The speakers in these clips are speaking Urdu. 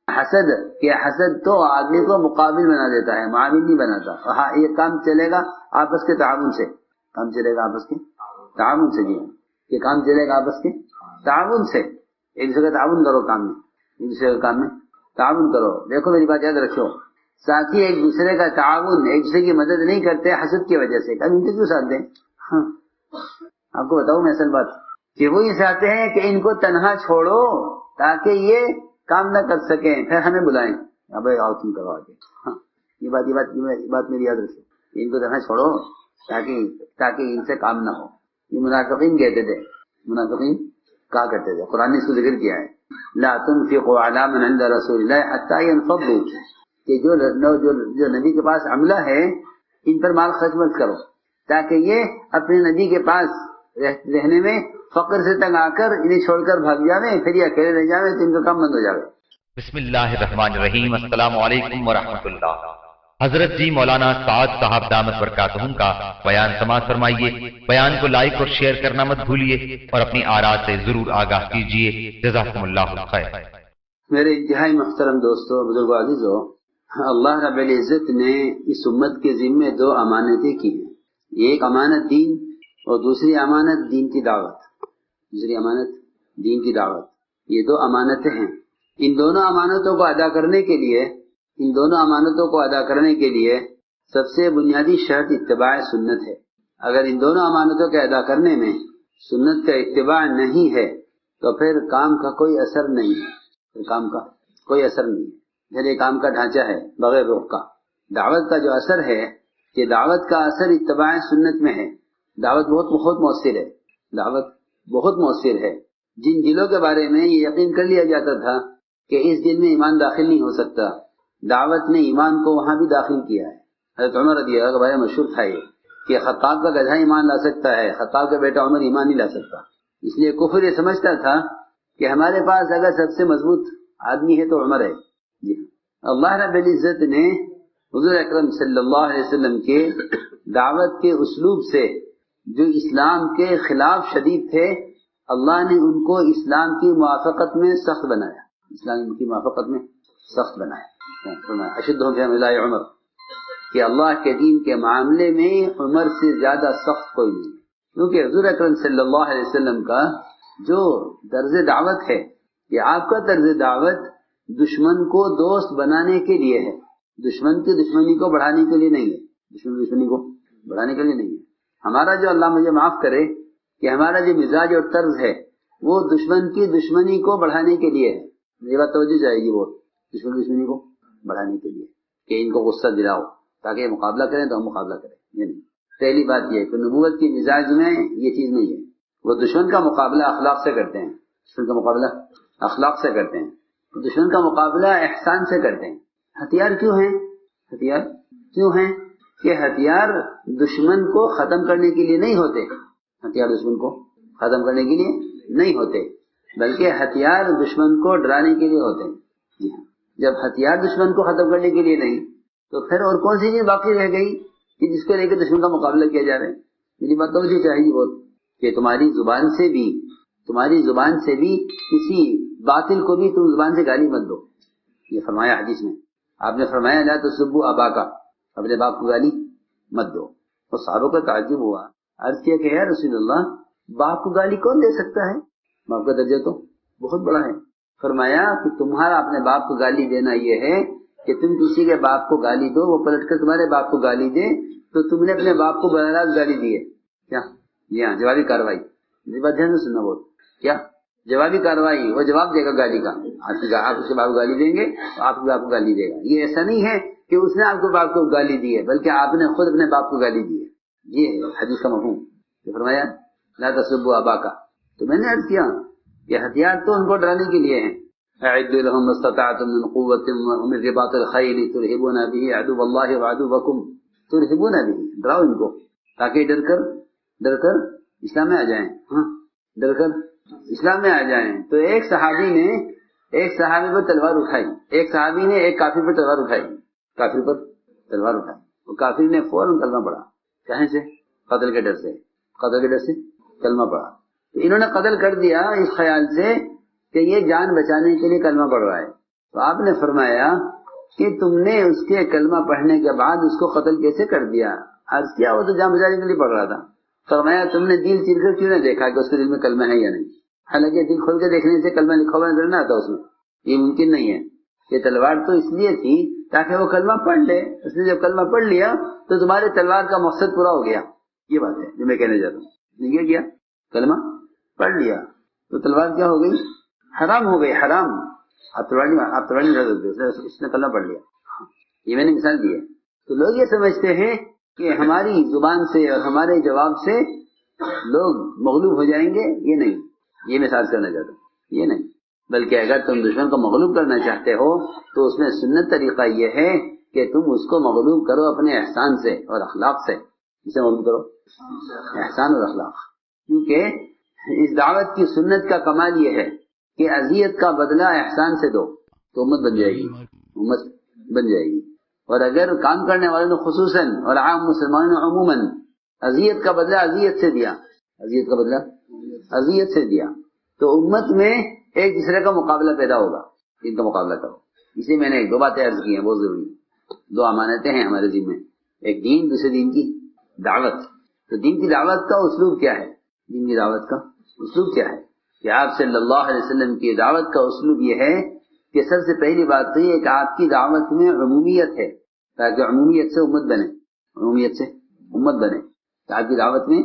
حسد کہ حسد تو آدمی کو مقابل بنا دیتا ہے، معاون نہیں بناتا. ہاں یہ کام چلے گا آپس کے تعاون سے، کام چلے گا آپس کے تعاون سے. جی یہ کام چلے گا آپس کے تعاون سے. ایک دوسرے کا تعاون کرو کام میں، ایک دوسرے کے کام میں تعاون کرو. دیکھو میری بات یاد رکھو، ساتھی ایک دوسرے کا تعاون، ایک دوسرے کی مدد نہیں کرتے حسد کی وجہ سے. کبھی ان کے کیوں ساتھ دیں؟ ہاں آپ کو بتاؤں میں اصل بات کہ وہ یہ چاہتے ہیں کہ ان کو تنہا چھوڑو تاکہ یہ کام نہ کر سکیں، پھر ہمیں بلائیں اب آؤ تم کرو آگے. ہاں یہ بات میری یاد رکھو، ان کو تنہا چھوڑو تاکہ ان سے کام نہ ہو. یہ منافقین کہتے تھے، منافقین کہا کرتے تھے. قرآن نے اس کو ذکر کیا ہے، لا تنفقوا علی من عند رسول اللہ حتی ينفضوا، کہ جو نبی کے پاس عملہ ہے ان پر مال خرچ مت کرو تاکہ یہ اپنے نبی کے پاس رہنے میں فقر سے تنگ آ کر انہیں چھوڑ کر بھاگ جاویں، پھر یہ اکیلے رہ جاویں تو ان کا کام بند ہو جاوے. بسم اللہ الرحمن الرحیم. السلام علیکم ورحمۃ اللہ. حضرت جی مولانا سعد صاحب دامت برکاتہم کا بیان سماعت فرمائیے. بیان کو لائک اور شیئر کرنا مت بھولیے اور اپنی آراء سے ضرور آگاہ کیجیے. جزاکم اللہ خیر. میرے انتہائی محترم دوستو، بزرگو، عزیزو، اللہ رب العزت نے اس امت کے ذمے دو امانتیں کی ہیں. ایک امانت دین اور دوسری امانت دین کی دعوت. دوسری امانت دین کی دعوت، یہ دو امانتیں ہیں. ان دونوں امانتوں کو ادا کرنے کے لیے سب سے بنیادی شرط اتباع سنت ہے. اگر ان دونوں امانتوں کے ادا کرنے میں سنت کا اتباع نہیں ہے تو پھر کام کا کوئی اثر نہیں ہے. کام کا کوئی اثر نہیں ہے. میرے کام کا ڈھانچہ ہے بغیر رخ کا. دعوت کا جو اثر ہے کہ دعوت کا اثر اتباع سنت میں ہے. دعوت بہت مؤثر ہے. دعوت بہت مؤثر ہے. جن دلوں کے بارے میں یہ یقین کر لیا جاتا تھا کہ اس دل میں ایمان داخل نہیں ہو سکتا، دعوت نے ایمان کو وہاں بھی داخل کیا ہے. حضرت عمر رضی اللہ عنہ کا بارے مشہور تھا یہ کہ خطاب کا گدھا ایمان لا سکتا ہے، خطاب کا بیٹا عمر ایمان نہیں لا سکتا. اس لیے کفر یہ سمجھتا تھا کہ ہمارے پاس اگر سب سے مضبوط آدمی ہے تو عمر ہے. جی اللہ رب العزت نے حضور اکرم صلی اللہ علیہ وسلم کے دعوت کے اسلوب سے جو اسلام کے خلاف شدید تھے، اللہ نے ان کو اسلام کی موافقت میں سخت بنایا. اسلام کی موافقت میں سخت بنایا. اشدہم فی امر عمر، کہ اللہ کے دین کے معاملے میں عمر سے زیادہ سخت کوئی نہیں. کیونکہ حضور اکرم صلی اللہ علیہ وسلم کا جو طرز دعوت ہے کہ آپ کا طرز دعوت دشمن کو دوست بنانے کے لیے ہے، دشمن کی دشمنی کو بڑھانے کے لیے نہیں ہے. دشمنی کو بڑھانے کے لیے نہیں ہے. ہمارا جو اللہ مجھے معاف کرے کہ ہمارا جو مزاج اور طرز ہے وہ دشمن کی دشمنی کو بڑھانے کے لیے ہے. یہ بات توجہ جائے گی، وہ دشمن کی دشمنی کو بڑھانے کے لیے کہ ان کو غصہ دلاؤ تاکہ یہ مقابلہ کریں تو ہم مقابلہ کریں. یہ نہیں. پہلی بات یہ ہے کہ نبوت کی مزاج میں یہ چیز نہیں ہے. وہ دشمن کا مقابلہ اخلاق سے کرتے ہیں. دشمن کا مقابلہ اخلاق سے کرتے ہیں. دشمن کا مقابلہ احسان سے کرتے ہیں. ہتھیار کیوں ہیں؟ ہتھیار کیوں ہیں کہ ہتھیار دشمن کو ختم کرنے کے لیے نہیں ہوتے. ہتھیار دشمن کو ختم کرنے کے لیے نہیں ہوتے بلکہ ہتھیار دشمن کو ڈرانے کے لیے ہوتے ہیں. جی ہاں، جب ہتھیار دشمن کو ختم کرنے کے لیے نہیں تو پھر اور کون سی چیز باقی رہ گئی کہ جس کو لے کے دشمن کا مقابلہ کیا جا رہا ہے؟ میری بات توجہ چاہیے بہت کہ تمہاری زبان سے بھی کسی باطل کو بھی تم زبان سے گالی مت دو. یہ فرمایا حدیث میں. آپ نے فرمایا لا تسبوا اباکا، اپنے باپ کو گالی مت دو. اور صحابہ کو تعجب ہوا، عرض کیا کہ یا رسول اللہ باپ کو گالی کون دے سکتا ہے؟ باپ کا درجہ تو بہت بڑا ہے. فرمایا کہ تمہارا اپنے باپ کو گالی دینا یہ ہے کہ تم کسی کے باپ کو گالی دو، وہ پلٹ کر تمہارے باپ کو گالی دے تو تم نے اپنے باپ کو براہ راست گالی دی ہے. کیا؟ جی ہاں، جوابی کاروائی. میری بات دھیان سے سننا بہت. کیا جوابی کاروائی؟ وہ جواب دے گا گالی کا. آپ اس کے باپ کو گالی دیں گے تو آپ کے باپ کو گالی دے گا. یہ ایسا نہیں ہے کہ اس نے آپ کے باپ کو گالی دی ہے بلکہ آپ نے خود اپنے باپ کو گالی دی ہے. یہ ہے حدیث کا مفہوم. فرمایا لا تسبوا اباکا. تو میں نے عرض کیا کہ ہتھیار تو ان کو ڈرانے کے لیے ہیں. اعدوا لهم ما استطعتم من قوة ومن رباط الخيل ترهبون به عدو الله وعدوكم. ترهبون به، ڈراؤ ان کو تاکہ ڈر کر اسلام میں آ جائیں. ہاں، ڈر کر اسلام میں آ جائیں. تو ایک صحابی پر تلوار اٹھائی، ایک صحابی نے ایک کافر پر تلوار اٹھائی. وہ کافر نے فوراً کلمہ پڑھا. کہیں سے؟ قتل کے ڈر سے کلمہ پڑھا. تو انہوں نے قتل کر دیا اس خیال سے کہ یہ جان بچانے کے لیے کلمہ پڑھ رہا ہے. تو آپ نے فرمایا کہ تم نے اس کے کلمہ پڑھنے کے بعد اس کو قتل کیسے کر دیا؟ عرض کیا وہ تو جان بچانے کے لیے پڑھ رہا تھا. فرمایا تم نے دل چیر کر کیوں نہ دیکھا کہ اس کے دل میں کلمہ ہے یا نہیں؟ حالانکہ دل کھول کے دیکھنے سے کلمہ لکھا ہوا نظر نہ آتا اس میں. یہ ممکن نہیں ہے. یہ تلوار تو اس لیے تھی تاکہ وہ کلمہ پڑھ لے. اس نے جب کلمہ پڑھ لیا تو تمہارے تلوار کا مقصد پورا ہو گیا. یہ بات ہے جو میں کہنے چاہتا ہوں. یہ کیا کلمہ پڑھ لیا تو تلوار کیا ہو گئی؟ حرام ہو گئی. حرام. آپ تلوار نہیں رکھ سکتے. اس نے کلمہ پڑھ لیا. یہ میں نے مثال دی ہے. تو لوگ یہ سمجھتے ہیں کہ ہماری زبان سے اور ہمارے جواب سے لوگ مغلوب ہو جائیں گے. یہ نہیں. یہ مثال کرنا چاہتا ہوں. یہ نہیں. بلکہ اگر تم دشمن کو مغلوب کرنا چاہتے ہو تو اس میں سنت طریقہ یہ ہے کہ تم اس کو مغلوب کرو اپنے احسان سے اور اخلاق سے. اسے مغلوب کرو احسان اور اخلاق. کیونکہ اس دعوت کی سنت کا کمال یہ ہے کہ اذیت کا بدلہ احسان سے دو تو امت بن جائے گی. امت بن جائے گی. اور اگر کام کرنے والوں نے خصوصاً اور عام مسلمانوں نے عموماً اذیت کا بدلہ اذیت سے دیا, اذیت کا بدلہ اذیت سے دیا, تو امت میں ایک دوسرے کا مقابلہ پیدا ہوگا. ان کا مقابلہ کرو. اسی میں نے ایک دو باتیں عرض کی ہیں, بہت ضروری. دو امانتیں ہیں ہمارے ذمہ. ایک دین, دوسرے دین کی دعوت. تو دین کی دعوت کا اسلوب کیا ہے؟ دین کی دعوت کا اسلوب کیا ہے کہ آپ صلی اللہ علیہ وسلم کی دعوت کا اسلوب یہ ہے کہ سب سے پہلی بات تو یہ کہ آپ کی دعوت میں عمومیت ہے تاکہ عمومیت سے امت بنے. عمومیت سے امت بنے. آپ کی دعوت میں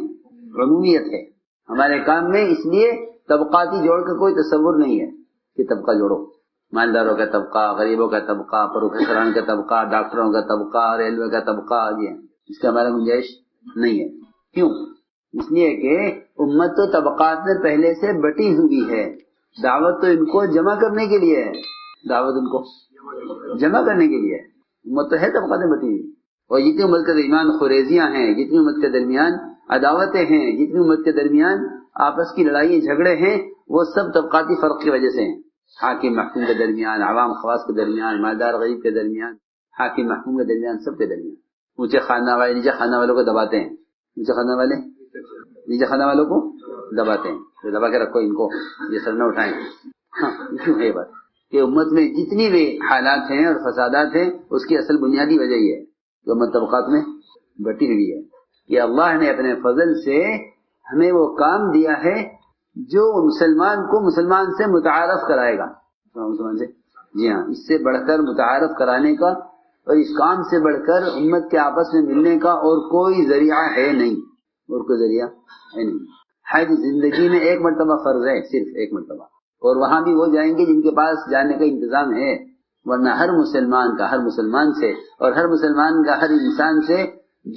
عمومیت ہے. ہمارے کام میں اس لیے طبقاتی جوڑ کا کوئی تصور نہیں ہے کہ طبقہ جوڑو. مالداروں کا طبقہ, غریبوں کا طبقہ, پروفیسران کا طبقہ, ڈاکٹروں کا طبقہ, ریلوے کا طبقہ. یہ اس کا ہمارا گنجائش نہیں ہے. کیوں؟ اس لیے کہ امت تو طبقات میں پہلے سے بٹی ہوئی ہے. دعوت تو ان کو جمع کرنے کے لیے ہے. دعوت ان کو جمع کرنے کے لیے ہے. امت تو ہے طبقات میں بٹی ہوئی. اور جتنی امت کے درمیان خریزیاں ہیں, جتنی امت کے درمیان عداوتیں ہیں, جتنی امت کے درمیان آپس کی لڑائی جھگڑے ہیں, وہ سب طبقاتی فرق کی وجہ سے ہیں. حاکم محکوم کے درمیان, عوام خواص کے درمیان, مالدار غریب کے درمیان, حاکم محکوم کے درمیان, سب کے درمیان. اونچے خانہ والے نیچے خانہ والوں کو دباتے ہیں. اونچے خانہ والے نیچے خانہ والوں کو دباتے ہیں. تو دبا کے رکھو ان کو, یہ سر نہ اٹھائیں. کیوں ہے بات کہ امت میں جتنی بھی حالات ہیں اور فسادات ہیں اس کی اصل بنیادی وجہ یہ ہے کہ امت طبقات میں بٹی ہوئی ہے. کہ اللہ نے اپنے فضل سے ہمیں وہ کام دیا ہے جو مسلمان کو مسلمان سے متعارف کرائے گا. مسلمان سے, جی ہاں, اس سے بڑھ کر متعارف کرانے کا اور اس کام سے بڑھ کر امت کے آپس میں ملنے کا اور کوئی ذریعہ ہے نہیں. اور کوئی ذریعہ ہے نہیں. حج زندگی میں ایک مرتبہ فرض ہے, صرف ایک مرتبہ, اور وہاں بھی وہ جائیں گے جن کے پاس جانے کا انتظام ہے. ورنہ ہر مسلمان سے اور ہر مسلمان کا ہر انسان سے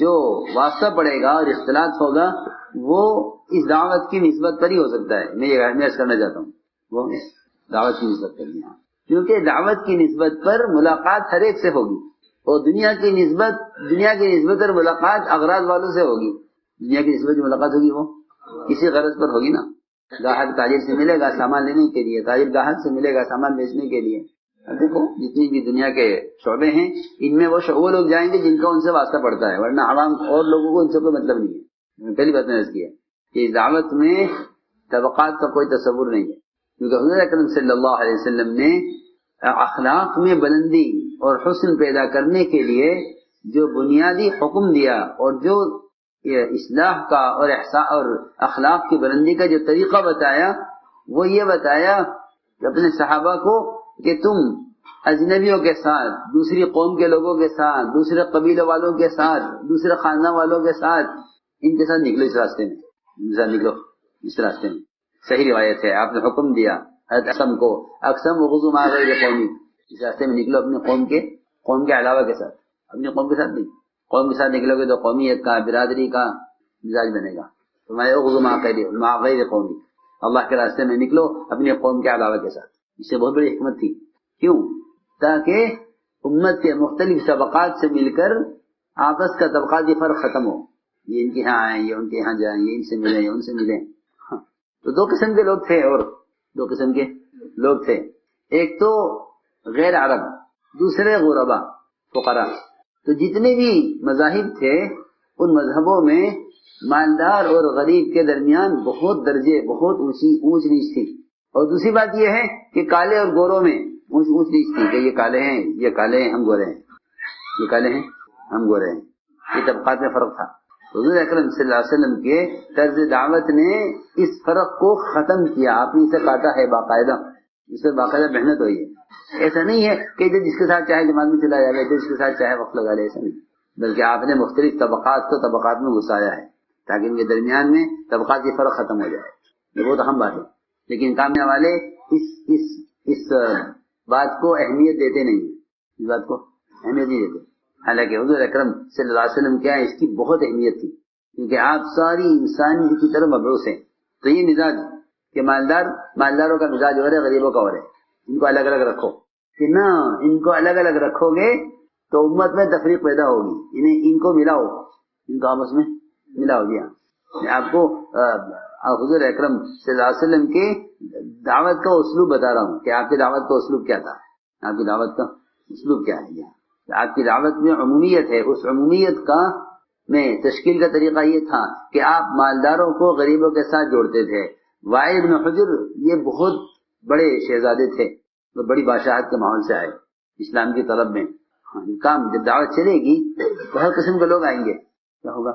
جو واسطہ پڑے گا اور اختلاط ہوگا وہ اس دعوت کی نسبت پر ہی ہو سکتا ہے. میں یہ عرض کرنا چاہتا ہوں, وہ دعوت کی نسبت پر نہیں. کیونکہ دعوت کی نسبت پر ملاقات ہر ایک سے ہوگی, اور دنیا کی نسبت اور ملاقات اغراض والوں سے ہوگی. دنیا کی نسبت جو ملاقات ہوگی وہ کسی غرض پر ہوگی نا. گاہک تاجر سے ملے گا سامان لینے کے لیے, تاجر گاہک سے ملے گا سامان بیچنے کے لیے. دیکھو جتنی بھی دنیا کے شعبے ہیں ان میں وہ لوگ جائیں گے جن کا ان سے واسطہ پڑتا ہے, ورنہ عوام اور لوگوں کو ان سے کوئی مطلب نہیں ہے. پہلی بات میں نے کی ہے کہ اس دعوت میں طبقات کا کوئی تصور نہیں ہے. کیونکہ حضور اکرم صلی اللہ علیہ وسلم نے اخلاق میں بلندی اور حسن پیدا کرنے کے لیے جو بنیادی حکم دیا اور جو اصلاح کا اور اخلاق کی بلندی کا جو طریقہ بتایا, وہ یہ بتایا اپنے صحابہ کو کہ تم اجنبیوں کے ساتھ, دوسری قوم کے لوگوں کے ساتھ, دوسرے قبیلے والوں کے ساتھ, دوسرے خاندان والوں کے ساتھ, ان کے ساتھ نکلو اس راستے میں, نکلو اس راستے میں. صحیح روایت ہے, آپ نے حکم دیا حضرت اقسم وغزو ما غیر قومی, اس راستے میں نکلو اپنے قوم کے علاوہ کے ساتھ, اپنی قوم کے ساتھ نہیں. قوم کے ساتھ نکلو گے تو قومیت کا, برادری کا مزاج بنے گا. وغزو ما غیر قومی, اللہ کے راستے میں نکلو اپنی قوم کے علاوہ کے ساتھ. اس سے بہت بڑی حکمت تھی. کیوں؟ تاکہ امت کے مختلف طبقات سے مل کر آپس کا طبقاتی فرق ختم ہو. یہ ان کے یہاں آئیں, یہ ان کے یہاں جائیں, یہ ان سے ملیں, یہ ان سے ملیں. تو دو قسم کے لوگ تھے, اور دو قسم کے لوگ تھے. ایک تو غیر عرب, دوسرے غربا فقراء. تو جتنے بھی مذاہب تھے ان مذہبوں میں مالدار اور غریب کے درمیان بہت درجے, بہت اونچ نیچ تھی. اور دوسری بات یہ ہے کہ کالے اور گوروں میں اونچ نیچ تھی کہ یہ کالے ہیں، یہ کالے ہیں، ہم گورے ہیں، یہ کالے ہیں، ہم گورے ہیں، یہ طبقات میں فرق تھا. حضور اکرم صلی اللہ علیہ وسلم کے طرز دعوت نے اس فرق کو ختم کیا. آپ نے اسے کاٹا ہے باقاعدہ، اس پر باقاعدہ محنت ہوئی ہے. ایسا نہیں ہے کہ جس کے ساتھ چاہے جماعت میں چلا جائے، جس کے ساتھ چاہے وقت لگا لے، ایسا نہیں، بلکہ آپ نے مختلف طبقات کو طبقات میں گھسایا ہے تاکہ ان کے درمیان میں طبقات کی فرق ختم ہو جائے. یہ بہت اہم بات ہے. لیکن کامیاب والے اس بات کو اہمیت دیتے نہیں ہیں، اس بات کو اہمیت نہیں دیتے. حالانکہ حضور اکرم صلی اللہ علیہ وسلم کیا ہے، اس کی بہت اہمیت تھی، کیونکہ آپ ساری انسانی کی طرف مبعوث ہیں. تو یہ مزاج کہ مالداروں کا مزاج اور ہے، غریبوں کا اور ہے، ان کو الگ الگ رکھو، کہ نہ ان کو الگ الگ رکھو گے تو امت میں تفریق پیدا ہوگی. ان کو ملاؤ، ان کو آپس میں ملاؤ. جی ہاں، میں آپ کو حضور اکرم صلی اللہ علیہ وسلم کی دعوت کا اسلوب بتا رہا ہوں کہ آپ کی دعوت کا اسلوب کیا تھا. آپ کی دعوت کا اسلوب کیا ہے؟ آپ کی دعوت میں عمومیت ہے، اس عمومیت کا میں تشکیل کا طریقہ یہ تھا کہ آپ مالداروں کو غریبوں کے ساتھ جوڑتے تھے. وائل بن حجر یہ بہت بڑے شہزادے تھے، وہ بڑی بادشاہت کے ماحول سے آئے اسلام کی طلب میں. کام جب دعوت چلے گی تو ہر قسم کے لوگ آئیں گے. کیا ہوگا؟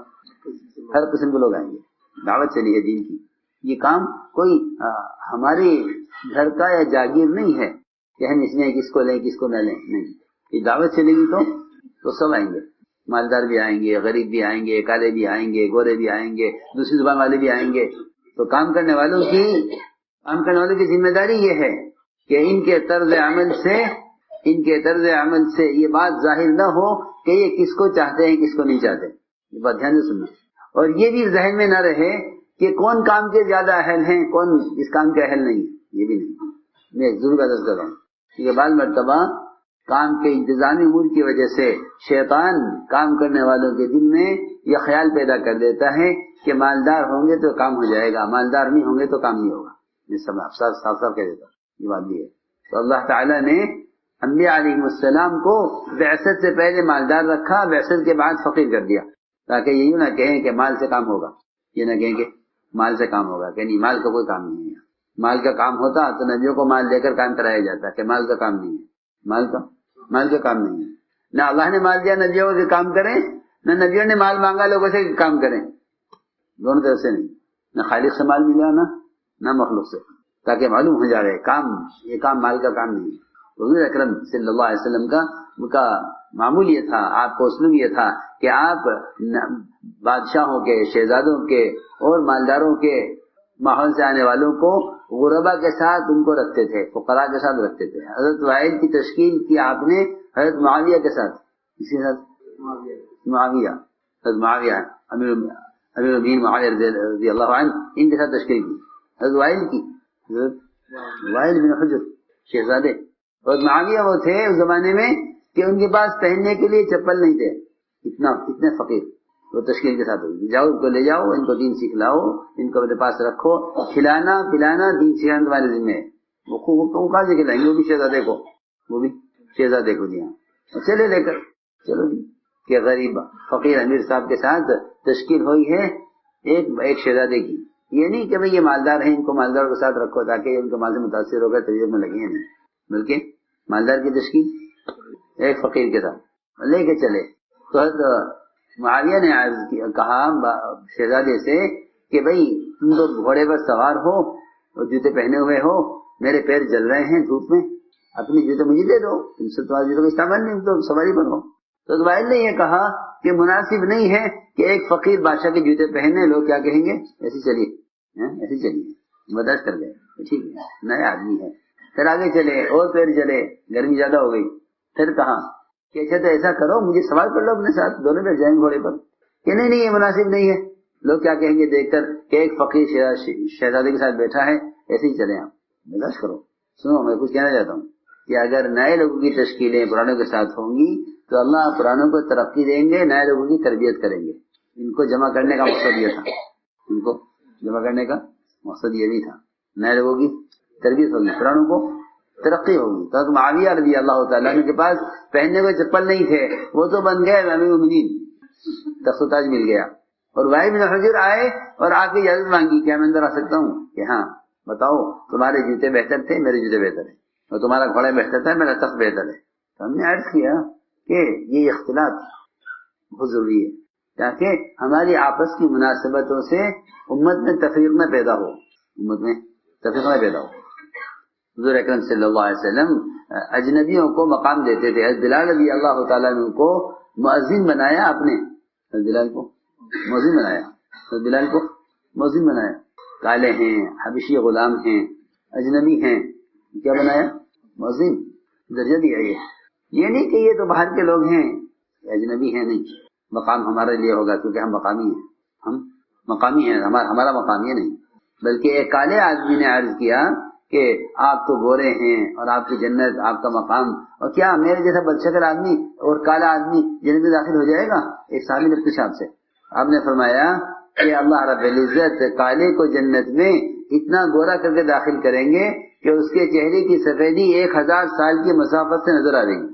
ہر قسم کے لوگ آئیں گے. دعوت چلی ہے دین کی. یہ کام کوئی ہمارے گھر کا یا جاگیر نہیں ہے کہ ہم اس میں کس کو لیں کس کو نہ لیں. نہیں، یہ دعوت چلے گی تو سب آئیں گے. مالدار بھی آئیں گے، غریب بھی آئیں گے، کالے بھی آئیں گے، گورے بھی آئیں گے، دوسری زبان والے بھی آئیں گے. تو کام کرنے والوں کی ذمہ داری یہ ہے کہ ان کے طرز عمل سے یہ بات ظاہر نہ ہو کہ یہ کس کو چاہتے ہیں کس کو نہیں چاہتے. یہ بات دھیان سے سننا. اور یہ بھی ذہن میں نہ رہے کہ کون کام کے زیادہ اہل ہیں، کون اس کام کے اہل نہیں. یہ بھی نہیں. میں ضرور عرض کر رہا ہوں کہ بعض مرتبہ کام کے انتظامی امور کی وجہ سے شیطان کام کرنے والوں کے دل میں یہ خیال پیدا کر دیتا ہے کہ مالدار ہوں گے تو کام ہو جائے گا، مالدار نہیں ہوں گے تو کام نہیں ہوگا. یہ سب صاف صاف کہہ دیتا ہوں. یہ بات بھی ہے. تو اللہ تعالیٰ نے انبیاء علیہ السلام کو بعثت سے پہلے مالدار رکھا، بعثت کے بعد فقیر کر دیا، تاکہ یہ نہ کہیں کہ مال سے کام ہوگا، یہ نہ کہیں کہ مال سے کام ہوگا، کہ نہیں، مال کا کوئی کام نہیں ہے. مال کا کام ہوتا تو نبیوں کو مال دے کر کام کرایا جاتا، کہ مال کا کام نہیں ہے. مال کا کام نہیں ہے. نہ اللہ نے مال دیا نبیوں کو کام کریں، نہ نبیوں نے مال مانگا لوگوں سے کام کریں. دونوں طرف سے نہیں، نہ خالق سے مال ملا نہ مخلوق سے، تاکہ معلوم ہو جائے یہ کام مال کا کام نہیں ہے. حضور اکرم صلی اللہ علیہ وسلم کا معمول یہ تھا، آپ کو اسلوب یہ تھا کہ آپ بادشاہوں کے، شہزادوں کے اور مالداروں کے ماحول سے آنے والوں کو غربا کے ساتھ ان کو رکھتے تھے، فقراء کے ساتھ رکھتے تھے. حضرت وائل کی تشکیل کی آپ نے حضرت معاویہ کے ساتھ، اسی ساتھ حضرت معاویہ امیر المؤمنین معاویہ رضی اللہ عنہ، ان کے ساتھ تشکیل کی. حضرت وائل بن حجر شہزادے، اور معاویہ وہ تھے اس زمانے میں کہ ان کے پاس پہننے کے لیے چپل نہیں تھے، اتنے فقیر. وہ تشکیل کے ساتھ ہوگی، جاؤ ان کو لے جاؤ، ان کو دین سکھلاؤ، ان کو اپنے پاس رکھو، کھلانا پلانا دین سکھانا تمہارے ذمہ ہے. وہ کہاں سے کھلائیں گے؟ وہ بھی شہزادے کو دیا. چلے لے کر چلو جی کہ غریب فقیر امیر صاحب کے ساتھ تشکیل ہوئی ہے ایک شہزادے کی. یہ نہیں کہ بھئی یہ مالدار ہیں، ان کو مالدار کے ساتھ رکھو تاکہ ان کو مال سے متاثر ہو کر تجربے میں لگے. نہیں، بلکہ مالدار کی تشکیل ایک فقیر کے ساتھ لے کے چلے. تو حضرت معاویہ نے کہا شہزادے سے کہ بھئی تم تو گھوڑے پر سوار ہو اور جوتے پہنے ہوئے ہو، میرے پیر جل رہے ہیں دھوپ میں، اپنے جوتے مجھے دے دو، تم سے تمہارے جوتوں کا استعمال نہیں، تو سواری پر ہو. تو وائل نے یہ کہا کہ مناسب نہیں ہے کہ ایک فقیر بادشاہ کے جوتے پہنے، لوگ کیا کہیں گے. ایسی چلیے برداشت کر گئے، ٹھیک ہے، نیا آدمی ہے. پھر آگے چلے اور پیر جلے، گرمی زیادہ ہو گئی. پھر کہا کہ اچھا تو ایسا کرو، مجھے سوار کر لو اپنے ساتھ، دونوں بیٹھ جائیں گھوڑے پر. کہ نہیں یہ مناسب نہیں ہے، لوگ کیا کہیں گے دیکھ کر کہ ایک فقیر شہزادے کے ساتھ بیٹھا ہے. ایسے ہی چلے آپ، برداشت کرو. سنو، میں کچھ کہنا چاہتا ہوں کہ اگر نئے لوگوں کی تشکیلیں پرانوں کے ساتھ ہوں گی تو اللہ پرانوں کو ترقی دیں گے، نئے لوگوں کی تربیت کریں گے. ان کو جمع کرنے کا مقصد یہ تھا، ان کو جمع کرنے کا مقصد یہ بھی تھا. نئے لوگوں کی تربیت ہوگی، پرانوں کو ترقی ہوگی. تو معاویہ رضی اللہ تعالیٰ عنہ کے پاس پہننے کو چپل نہیں تھے، وہ تو بن گئے امیر المؤمنین، تخت و تاج مل گیا. اور وائل بن حجر آئے اور آ کے اجازت مانگی، کیا میں اندر آ سکتا ہوں؟ کہ ہاں بتاؤ، تمہارے جوتے بہتر تھے، میرے جوتے بہتر ہیں. اور تمہارا گھوڑا بہتر تھا، میرا تخت بہتر ہے. تو ہم نے عرض کیا کہ یہ اختلاط بہت ضروری ہے تاکہ ہماری آپس کی مناسبتوں سے امت میں تفریق نہ پیدا ہو. حضور اکرم صلی اللہ علیہ وسلم اجنبیوں کو مقام دیتے تھے. حضرت بلال رضی اللہ تعالیٰ عنہ کو مؤذن بنایا آپ نے. حضرت بلال کو مؤذن بنایا. کالے ہیں، حبشی غلام ہیں، اجنبی ہیں، کیا بنایا؟ مؤذن. درجہ دیا. یہ نہیں کہ یہ تو باہر کے لوگ ہیں، اجنبی ہیں. نہیں، مقام ہمارے لیے ہوگا کیونکہ ہم مقامی ہیں. ہمارا مقام یہ نہیں، بلکہ ایک کالے آدمی نے عرض کیا کہ آپ تو گورے ہیں اور آپ کی جنت، آپ کا مقام، اور کیا میرے جیسا بدشکل آدمی اور کالا آدمی جنت میں داخل ہو جائے گا؟ ایک صحابی نے پوچھا آپ سے. آپ نے فرمایا کہ اللہ رب العزت کالے کو جنت میں اتنا گورا کر کے داخل کریں گے کہ اس کے چہرے کی سفیدی 1000 سال کی مسافت سے نظر آ رہی ہے.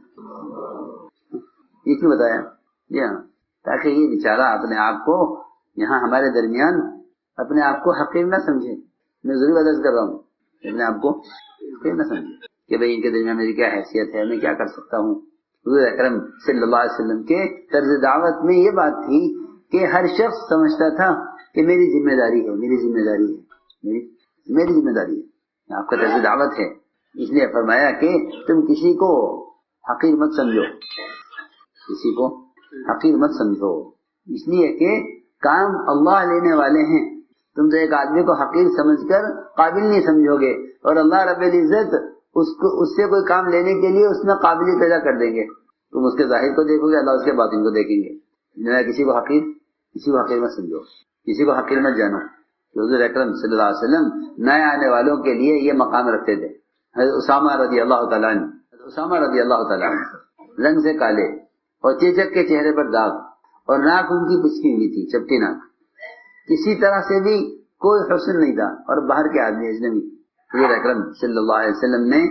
یہ کیوں بتایا؟ تاکہ یہ بیچارہ اپنے آپ کو یہاں ہمارے درمیان اپنے آپ کو حقیر نہ سمجھے. میں ضرور عرض کر رہا ہوں، اپنے آپ کو حقیر نہ سمجھے کہ بھئی ان کے درمیان میری کیا حیثیت ہے، میں کیا کر سکتا ہوں. حضور اکرم صلی اللہ علیہ وسلم کے طرز دعوت میں یہ بات تھی کہ ہر شخص سمجھتا تھا کہ میری ذمہ داری ہے. آپ کا طرز دعوت ہے. اس لیے فرمایا کہ تم کسی کو حقیر مت سمجھو، اس لیے کہ کام اللہ لینے والے ہیں. تم تو ایک آدمی کو حقیر سمجھ کر قابل نہیں سمجھو گے، اور اللہ رب العزت اس سے کوئی کام لینے کے لیے اس میں قابلیت پیدا کر دیں گے. تم اس کے ظاہر کو دیکھو گے، اللہ اس کے باطن کو دیکھیں گے. کسی کو حقیر مت سمجھو، کسی کو حقیر مت جانو. حضور اکرم صلی اللہ علیہ وسلم نئے آنے والوں کے لیے یہ مقام رکھتے تھے. حضرت اسامہ رضی اللہ تعالیٰ عنہ رنگ سے کالے اور چیچک کے چہرے پر داغ اور ناک ان کی پچکی ہوئی تھی، چپٹی ناک. کسی طرح سے بھی کوئی حسن نہیں تھا، اور باہر کے آدمی اجنبی. حضور اکرم صلی اللہ علیہ وسلم نے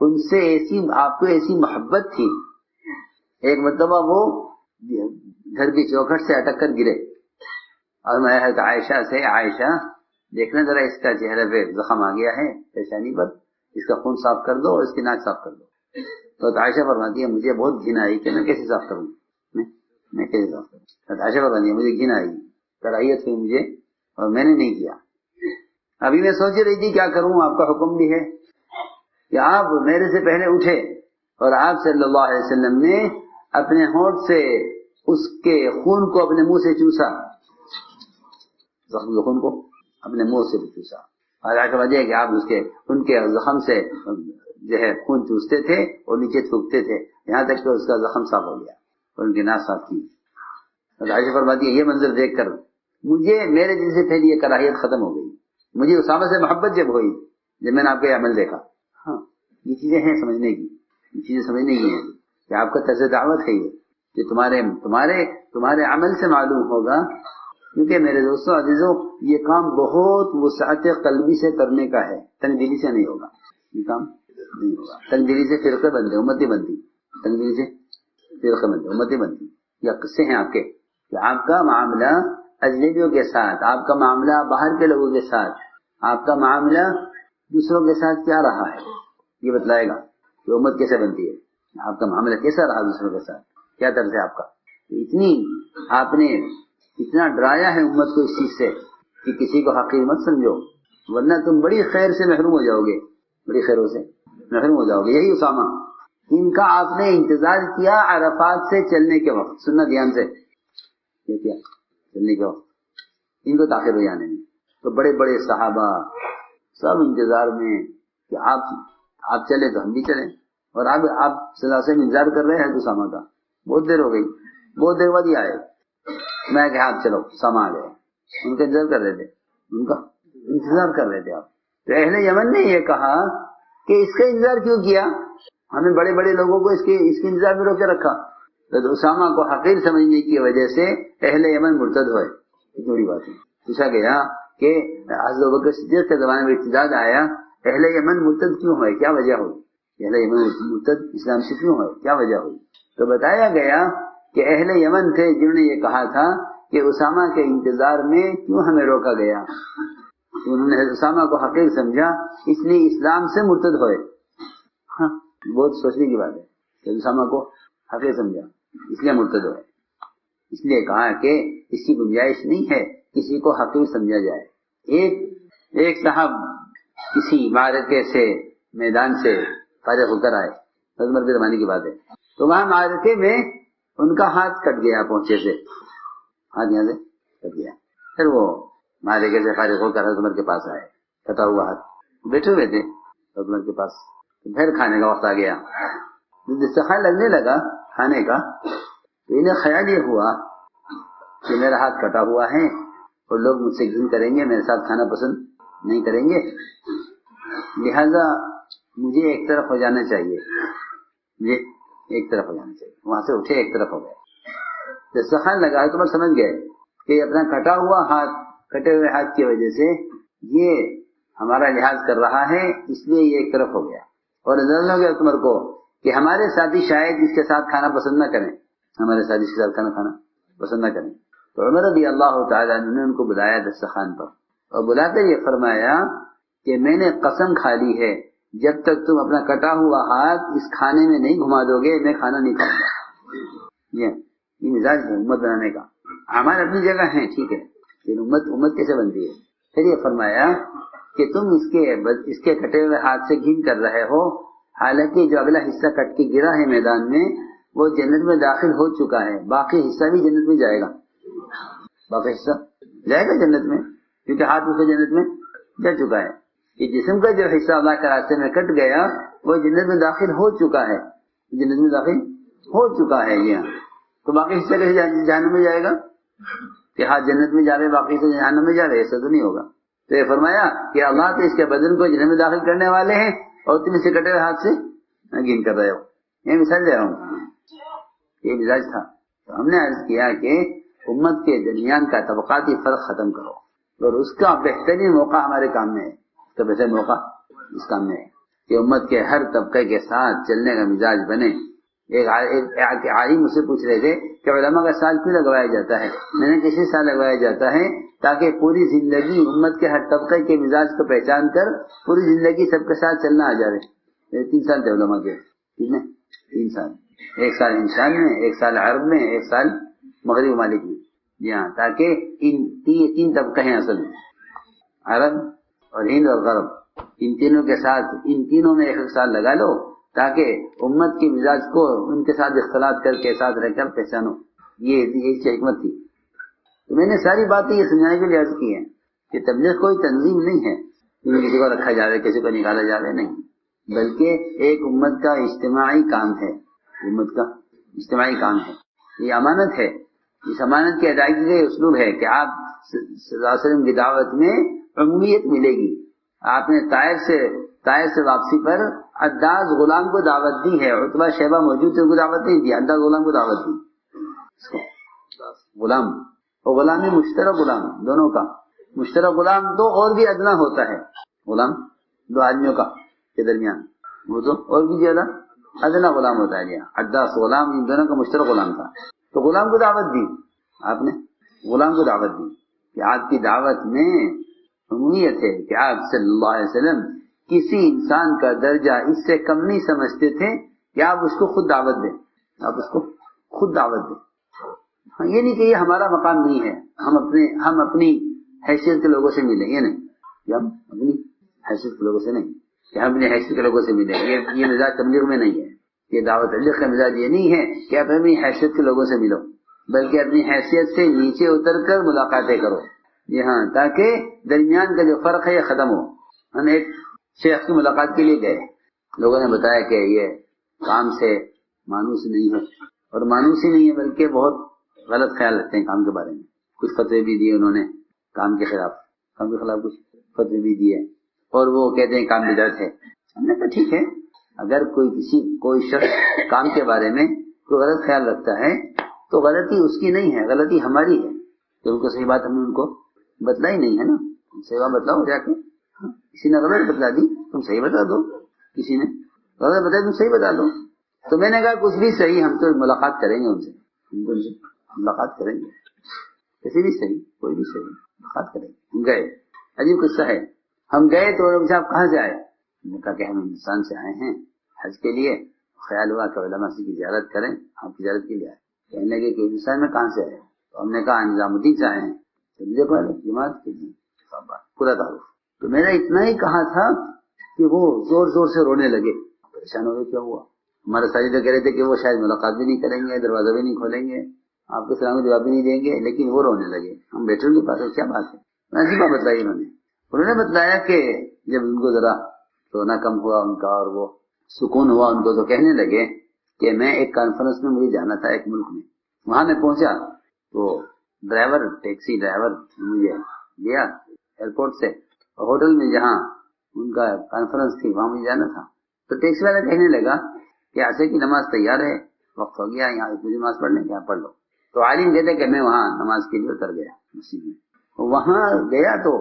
ان سے آپ کو ایسی محبت تھی. ایک مرتبہ وہ گھر کی چوکھٹ سے اٹک کر گرے اور میں حضرت عائشہ سے، عائشہ دیکھنا ذرا اس کا چہرے پہ زخم آ گیا ہے پیشانی پر، اس کا خون صاف کر دو اور اس کی ناک صاف کر دو. تو عائشہ فرماتی ہے مجھے بہت گھن آئی کہ میں کیسے صاف کروں. عائشہ فرماتی ہے مجھے گھن آئی، کراہیت ہوئی مجھے اور میں نے نہیں کیا. ابھی میں سوچ رہی تھی کیا کروں، آپ کا حکم بھی ہے کہ آپ میرے سے پہلے اٹھے اور آپ صلی اللہ علیہ وسلم نے اپنے ہونٹ سے اس کے خون کو اپنے منہ سے چوسا، زخم خون کو اپنے منہ سے چوسا. اور آگے وجہ ہے کہ آپ ان کے زخم سے جو ہے خون چوستے تھے اور نیچے تھوکتے تھے یہاں تک کہ اس کا زخم صاف ہو گیا اور ان کی ناک صاف کی. عائشہ فرماتی ہے یہ منظر دیکھ کر میرے دل سے پھیلی یہ کراہیت ختم ہو گئی. مجھے اسامہ سے محبت جب ہوئی جب میں نے آپ کا یہ عمل دیکھا. یہ چیزیں ہیں سمجھنے کی ہیں کہ آپ کا طرز دعوت ہے یہ کہ تمہارے عمل سے معلوم ہوگا. کیونکہ میرے دوستوں عزیزوں یہ کام بہت وسعت قلبی سے کرنے کا ہے، تنگ دلی سے نہیں ہوگا. یہ کام نہیں ہوگا تنگ دلی سے. فرقے بنتے امتی بنتی، تنگ دلی سے فرقے بنتے امتی بنتی. یا قصے ہیں آپ کے کہ آپ کا معاملہ اجنبیوں کے ساتھ، آپ کا معاملہ باہر کے لوگوں کے ساتھ، آپ کا معاملہ دوسروں کے ساتھ کیا رہا ہے، یہ بتلائے گا کہ امت کیسے بنتی ہے. آپ کا معاملہ کیسا رہا دوسروں کے ساتھ، کیا طرز ہے آپ کا. آپ نے اتنا ڈرایا ہے امت کو اس چیز سے کہ کسی کو حقیر مت سمجھو، ورنہ تم بڑی خیر سے محروم ہو جاؤ گے، بڑی خیروں سے محروم ہو جاؤ گے. یہی اسامہ، ان کا آپ نے انتظار کیا عرفات سے چلنے کے وقت. سننا دھیان سے، کیا چلنے کے وقت ان کو تاخیر ہو جانے میں. تو بڑے بڑے صحابہ سب انتظار میں کہ آپ چلے تو ہم بھی چلیں. اور آپ صلی اللہ علیہ وسلم انتظار کر رہے ہیں اسامہ کا. بہت دیر ہو گئی، بہت دیر بعد ہی آئے. میں کہ آپ چلو اسامہ آ گئے. ان کا انتظار کر رہے تھے آپ. تو اہل یمن نے یہ کہا کہ اس کا انتظار کیوں کیا، ہمیں بڑے بڑے لوگوں کو اس کے انتظار میں روکے رکھا. تو اسامہ کو حقیر سمجھنے کی وجہ سے اہل یمن مرتد ہوئے. اتنی بڑی بات ہے. پوچھا گیا کہ حضرت ابوبکر صدیق کے زمانے میں ارتداد آیا، اہل یمن مرتد کیوں ہوئے، کیا وجہ ہوئی؟ اہل یمن مرتد اسلام سے کیوں ہوئے، کیا وجہ ہوئی؟ تو بتایا گیا کہ اہل یمن تھے جنہوں نے یہ کہا تھا کہ اسامہ کے انتظار میں کیوں ہمیں روکا گیا. انہوں نے اسامہ کو حقیر سمجھا، اس لیے اسلام سے مرتد ہوئے. بہت سوچنے کی بات ہے کہ اسامہ کو حقیر سمجھا اس لیے مرتد ہے، اس لیے کہا کہ اس کی گنجائش نہیں ہے کسی کو حقیر سمجھا جائے۔ ایک صاحب کسی معرکے سے میدان سے فارغ ہو کر آئے، عمر کے زمانے کی بات ہے، تو وہاں معرکے میں ان کا ہاتھ کٹ گیا، پہنچے سے ہاتھ یہاں سے کٹ گیا۔ پھر وہ معرکے سے فارغ ہو کر حضرت عمر کے پاس آئے، کٹا ہوا ہاتھ، بیٹھے ہوئے تھے حضرت عمر کے پاس۔ پھر کھانے کا وقت آ گیا، دسترخوان لگنے لگا کھانے کا، تو انہیں خیال یہ ہوا کہ میرا ہاتھ کٹا ہوا ہے اور لوگ مجھ سے گھن کریں گے، میرے ساتھ کھانا پسند نہیں کریں گے، لہذا مجھے ایک طرف ہو جانا چاہیے، مجھے ایک طرف ہو جانا چاہیے۔ وہاں سے اٹھے، ایک طرف ہو گئے، دسترخوان لگا تو سمجھ گئے کہ اپنا کٹا ہوا ہاتھ، کٹے ہوئے ہاتھ کی وجہ سے یہ ہمارا لحاظ کر رہا ہے، اس لیے یہ ایک طرف ہو گیا، اور نظر ہو گیا عمر کو کہ ہمارے ساتھی شاید اس کے ساتھ کھانا پسند نہ کریں، ہمارے ساتھی اس کے ساتھ کھانا پسند نہ کریں۔ تو عمر رضی اللہ تعالیٰ عنہ نے ان کو بلایا دسترخوان پر، اور بلا کر یہ فرمایا کہ میں نے قسم کھا لی ہے جب تک تم اپنا کٹا ہوا ہاتھ اس کھانے میں نہیں گھما دو گے میں کھانا نہیں کھاؤں گا۔ یہ مزاج ہے امت بنانے کا۔ ہمارے اپنی جگہ ہیں، ٹھیک ہے، لیکن امت کیسے بنتی ہے؟ پھر یہ فرمایا کہ تم اس کے کٹے ہوئے ہاتھ سے گھن کر رہے ہو، حالانکہ جو اگلا حصہ کٹ کے گرا ہے میدان میں وہ جنت میں داخل ہو چکا ہے، باقی حصہ بھی جنت میں جائے گا، باقی حصہ جائے گا جنت میں، کیونکہ ہاتھ اس کو جنت میں جا چکا ہے۔ کہ جسم کا جو حصہ اللہ کے راستے میں کٹ گیا وہ جنت میں داخل ہو چکا ہے، جنت میں داخل ہو چکا ہے یہ، تو باقی حصہ کیسے جہنم میں جائے گا؟ کہ ہاتھ جنت میں جا رہے باقی حصہ جہنم میں جا رہے، ایسا تو نہیں ہوگا۔ تو یہ فرمایا کہ اللہ تو اس کے بدن کو جنت میں داخل کرنے والے ہیں اور تم اسے کٹے ہوئے ہاتھ سے گن کر رہے ہو۔ یہ مثال دے رہا ہوں، یہ مزاج تھا۔ تو ہم نے عرض کیا کہ امت کے درمیان کا طبقاتی فرق ختم کرو، اور اس کا بہترین موقع ہمارے کام میں ہے، اس کا بہترین موقع اس کام میں ہے کہ امت کے ہر طبقے کے ساتھ چلنے کا مزاج بنے۔ ایک عالم مجھ سے پوچھ رہے تھے کہ علماء کا سال کیوں لگوایا جاتا ہے؟ میں نے کسی سال لگوایا جاتا ہے تاکہ پوری زندگی امت کے ہر طبقے کے مزاج کو پہچان کر پوری زندگی سب کے ساتھ چلنا آ جائے۔ 3 سال تھے علماء کے، ٹھیک ہے، 3 سال، 1 سال ہندوستان میں، 1 سال عرب میں، 1 سال مغربی ممالک میں، جی ہاں، تاکہ ان 3 طبقے ہیں اصل میں، عرب اور ہند اور غرب، ان تینوں کے ساتھ ان تینوں میں 1 سال لگا لو تاکہ امت کے مزاج کو ان کے ساتھ اختلاط کر کے ساتھ رہ کر پہچانو۔ یہ اس کی حکمت تھی۔ تو میں نے ساری باتیں یہ سمجھانے کے لیے عرض کی ہے کہ تبلیغ کوئی تنظیم نہیں ہے کہ کسی کو رکھا جا رہا ہے، کسی کو نکالا جا رہا ہے، نہیں، بلکہ ایک امت کا اجتماعی کام ہے، امت کا اجتماعی کام ہے، یہ امانت ہے۔ اس امانت کی ادائیگی کا اسلوب ہے کہ آپ صلی اللہ علیہ وسلم کی دعوت میں عمومیت ملے گی۔ آپ نے طائف سے واپسی پر عداز غلام کو دعوت دی ہے، عتبہ شیبہ موجود تھے، ان کو دعوت نہیں دی، عداز غلام کو دعوت دی۔ غلام اور غلامی مشترک غلام، دونوں کا مشترک غلام تو اور بھی ادنا ہوتا ہے، غلام 2 آدمیوں کا کے درمیان وہ تو اور بھی زیادہ ادنا غلام ہوتا ہے۔ عداس غلام ان دونوں کا مشترک غلام تھا، تو غلام کو دعوت دی، آپ نے غلام کو دعوت دی کہ آپ کی دعوت میں عمومیت ہے کہ آپ صلی اللہ علیہ وسلم کسی انسان کا درجہ اس سے کم نہیں سمجھتے تھے کہ آپ اس کو خود دعوت دیں، آپ اس کو خود دعوت دیں۔ ہاں، یہ نہیں کہ یہ ہمارا مقام نہیں ہے، ہم اپنی حیثیت کے لوگوں سے ملیں، یہ نہیں کہ ہم اپنی حیثیت کے لوگوں سے نہیں کہ ہم اپنی حیثیت کے لوگوں سے ملیں، یہ مزاج تبلیغ میں نہیں ہے۔ یہ دعوت تبلیغ کا مزاج یہ نہیں ہے کہ آپ اپنی حیثیت کے لوگوں سے ملو، بلکہ اپنی حیثیت سے نیچے اتر کر ملاقاتیں کرو، جی ہاں، تاکہ درمیان کا جو فرق ہے یہ ختم ہو۔ ہم ایک شیخ کی ملاقات کے لیے گئے، لوگوں نے بتایا کہ یہ کام سے مانوس نہیں ہے، اور مانوس ہی نہیں ہے بلکہ بہت غلط خیال رکھتے ہیں کام کے بارے میں، کچھ فتوے بھی دیے انہوں نے کام کے خلاف کچھ فتوے بھی دیے، اور وہ کہتے ہیں کام بدعت ہے۔ ہم نے کہا ٹھیک ہے، اگر کوئی شخص کام کے بارے میں کوئی غلط خیال رکھتا ہے تو غلطی اس کی نہیں ہے، غلطی ہماری ہے، تو ان کو صحیح بات ہم نے ان کو بتلائی نہیں ہے نا، صحیح بات بتلاؤ جا کے، کسی نے غلط بتلا دی تم صحیح بتا دو، کسی نے غلط بتایا تم صحیح بتا دو۔ تو میں نے کہا کچھ بھی صحیح، ہم تو ملاقات کریں گے ان سے، ملاقات کریں گے، کسی بھی صحیح، کوئی بھی صحیح ملاقات کریں گے۔ ہم گئے، عجیب قصہ ہے، ہم گئے تو صاحب کہاں سے آئے؟ ہم نے کہا کہ ہم ہندوستان سے آئے ہیں، حج کے لیے خیال ہوا کہ علماء سے کی زیارت کریں. آپ کی زیارت کے لیے آئے. کہنے لگے کہ ہندوستان میں کہاں سے آئے؟ تو ہم نے کہا نظام الدین سے آئے ہیں. مجھے جماعت کے لیے پورا تعارف. تو میں نے اتنا ہی کہا تھا کہ وہ زور زور سے رونے لگے. پریشان ہو گئے کیا ہوا. ہمارے ساتھی تو کہہ رہے تھے کہ وہ شاید ملاقات بھی نہیں کریں گے, دروازہ بھی نہیں کھولیں گے, آپ کے سلام کا جواب بھی نہیں دیں گے, لیکن وہ رونے لگے. ہم بیٹھے ان کے پاس, کیا بات ہے؟ عجیبہ بتلائی انہوں نے بتلایا کہ جب ان کو ذرا رونا کم ہوا ان کا اور وہ سکون ہوا ان کو, تو کہنے لگے کہ میں ایک کانفرنس میں مجھے جانا تھا ایک ملک میں. وہاں میں پہنچا تو ڈرائیور, ٹیکسی ڈرائیور مجھے لیا ایئرپورٹ سے ہوٹل میں جہاں ان کا کانفرنس تھی وہاں مجھے جانا تھا. تو ٹیکسی والا کہنے لگا کہ عصر کی نماز تیار ہے, وقت ہو گیا, یہاں مجھے نماز پڑھنے کیا پڑھ لو. تو عالم کہتے کہ میں وہاں نماز کے لیے اتر گیا مسجد میں. وہاں گیا تو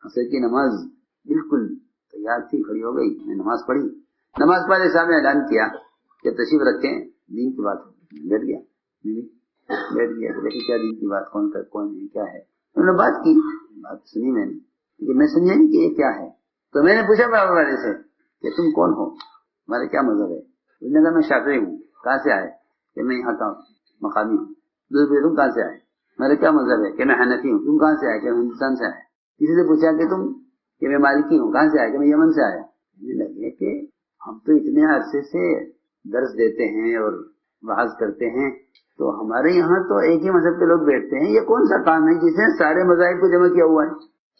عصر کی نماز بالکل تیار تھی, کھڑی ہو گئی. میں نماز پڑھی. نماز پڑھنے صاحب نے اعلان کیا کہ تشریف رکھیں, دین کی بات. بیٹھ گیا کہ دیکھیں کیا دین کی بات, کون ہے کیا ہے. انہوں نے بات کی, بات سنی میں نے, لیکن میں سمجھا نہیں کہ یہ کیا ہے. تو میں نے پوچھا برابر والے سے کہ تم کون ہو, ہمارے کیا مذہب ہے. اس نے کہا میں شافعی ہوں. کہاں سے آئے؟ کہ میں یہاں کا مقامی ہوں. تم کہاں سے آئے؟ ہمارے کیا مذہب ہے؟ کہ میں حنفی ہوں. تم کہاں سے آئے؟ کہ میں ہندوستان سے آئے. کسی سے پوچھا کہ تم, کہ میں مالکی ہوں. کہاں سے آئے؟ کہ میں یمن سے آیا. مجھے لگے کہ ہم تو اتنے عرصے سے درس دیتے ہیں اور وعظ کرتے ہیں, تو ہمارے یہاں تو ایک ہی مذہب کے لوگ بیٹھتے ہیں. یہ کون سا کام ہے جس نے سارے مذاہب کو جمع کیا ہوا ہے؟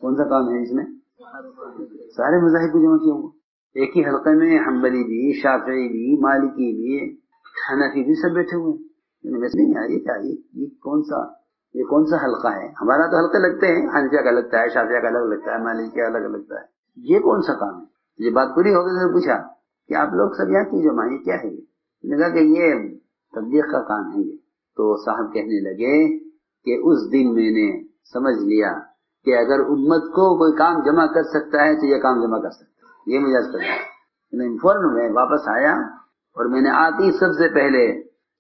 کون سا کام ہے جس نے سارے مذاہب کو جمع کیا ہوا؟ ایک ہی حلقے میں حنبلی بھی, شافعی بھی, مالکی بھی, حنفی بھی سب بیٹھے ہوئے ہیں. ویسے نہیں آ یہ کیا, یہ کون سا حلقہ ہے؟ ہمارا تو حلقے لگتے ہیں, حنفیہ کا لگتا ہے, شافعیہ کا الگ لگتا ہے, مالکی کا الگ لگتا ہے. یہ کون سا کام ہے؟ یہ بات پوری ہو گئی تو پوچھا کہ آپ لوگ سب یہاں کی جمع, یہ کیا ہے؟ یہ کہا کہ یہ تبلیغ کا کام ہے یہ. تو صاحب کہنے لگے کہ اس دن میں نے سمجھ لیا کہ اگر امت کو کوئی کام جمع کر سکتا ہے تو یہ کام جمع کر سکتا ہے. یہ مجھے کرنا. فوراً میں واپس آیا اور میں نے آتی سب سے پہلے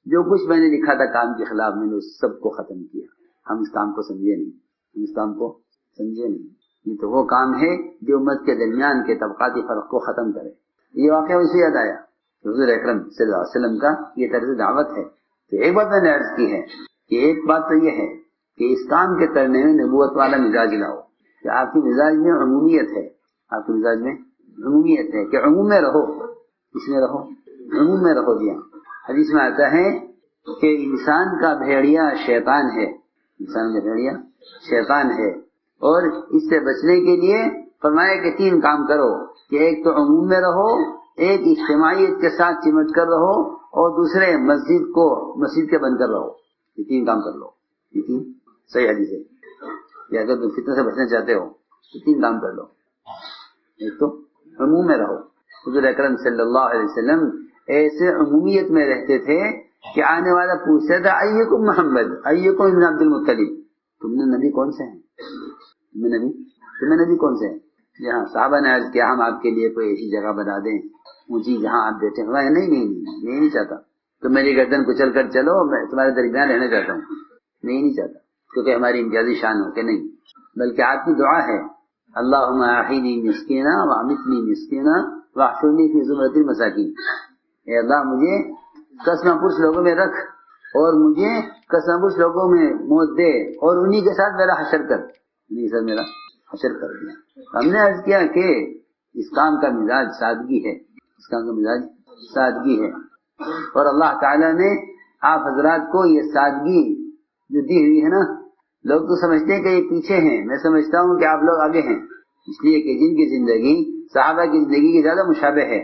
جو کچھ میں نے لکھا تھا کام کے خلاف, میں نے اس سب کو ختم کیا. ہم اس کام کو سمجھے نہیں. یہ تو وہ کام ہے جو امت کے درمیان کے طبقاتی فرق کو ختم کرے. یہ واقعہ اسے یاد آیا. حضور اکرم صلی اللہ علیہ وسلم کا یہ طرز دعوت ہے. تو ایک بات میں نے عرض کی ہے کہ ایک بات تو یہ ہے کہ اس کام کے کرنے میں نبوت والا مزاج لاؤ, کہ آپ کی مزاج میں عمومیت ہے. آپ کے مزاج میں عمومیت ہے کہ عموم میں رہو. اس میں رہو, عموم میں رہو. دیا حدیث میں آتا ہے کہ انسان کا بھیڑیا شیطان ہے. انسان کا بھیڑیا شیطان ہے, اور اس سے بچنے کے لیے فرمایا کہ 3 کام کرو, کہ ایک تو عموم میں رہو, ایک اجتماعیت کے ساتھ چمٹ کر رہو, اور دوسرے مسجد کے بن کر رہو. یہ 3 کام کر لو. یہ 3 صحیح حدیث ہے کہ اگر تم فتنہ سے بچنا چاہتے ہو تو 3 کام کر لو. ایک تو عموم میں رہو. حضور اکرم صلی اللہ علیہ وسلم ایسے عمومیت میں رہتے تھے کہ آنے والا پوچھتا تھا ایکم محمد, ایکم ابن عبد المطلب, تم نے نبی کون سے ہیں؟ تمہیں نبی کون سے ہیں؟ جہاں صحابہ نے عرض کیا ہم آپ کے لیے کوئی ایسی جگہ بنا دیں اونچی جہاں آپ بیٹھے ہوا ہے. نہیں چاہتا. تو میری گردن کچل کر چلو, میں تمہارے درمیان رہنا چاہتا ہوں. نہیں چاہتا, کیونکہ ہماری امتیازی شان ہو کہ نہیں, بلکہ آپ کی دعا ہے اللہم احینی مسکینا وامیتنی مسکینا واحشرنی فی زمرۃ المساکین. اے اللہ مجھے قسم پرس لوگوں میں رکھ اور مجھے قسم پرس لوگوں میں موت دے, اور انہی کے ساتھ میرا حشر کر. میرا حشر کر دیا. ہم نے عرض کیا کہ اس کام کا مزاج سادگی ہے. اس کام کا مزاج سادگی ہے, اور اللہ تعالیٰ نے آپ حضرات کو یہ سادگی جو دی ہوئی ہے نا, لوگ تو سمجھتے ہیں کہ یہ پیچھے ہیں, میں سمجھتا ہوں کہ آپ لوگ آگے ہیں. اس لیے کہ جن کی زندگی صحابہ کی زندگی کی زیادہ مشابہ ہے,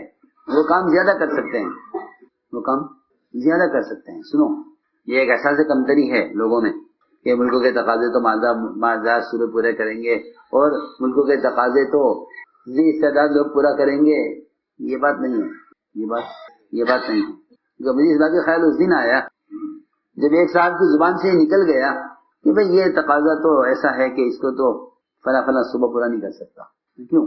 وہ کام زیادہ کر سکتے ہیں. سنو, یہ ایک احساس کمتری ہے لوگوں میں کہ ملکوں کے تقاضے تو مالدار صوبے پورے کریں گے, اور ملکوں کے تقاضے تو ذی استعداد لوگ پورا کریں گے. یہ بات نہیں ہے. یہ بات نہیں ہے. مجھے اس بات کا خیال اس دن آیا جب ایک صاحب کی زبان سے نکل گیا کہ بھئی یہ تقاضا تو ایسا ہے کہ اس کو تو فلاں صوبہ پورا نہیں کر سکتا. کیوں؟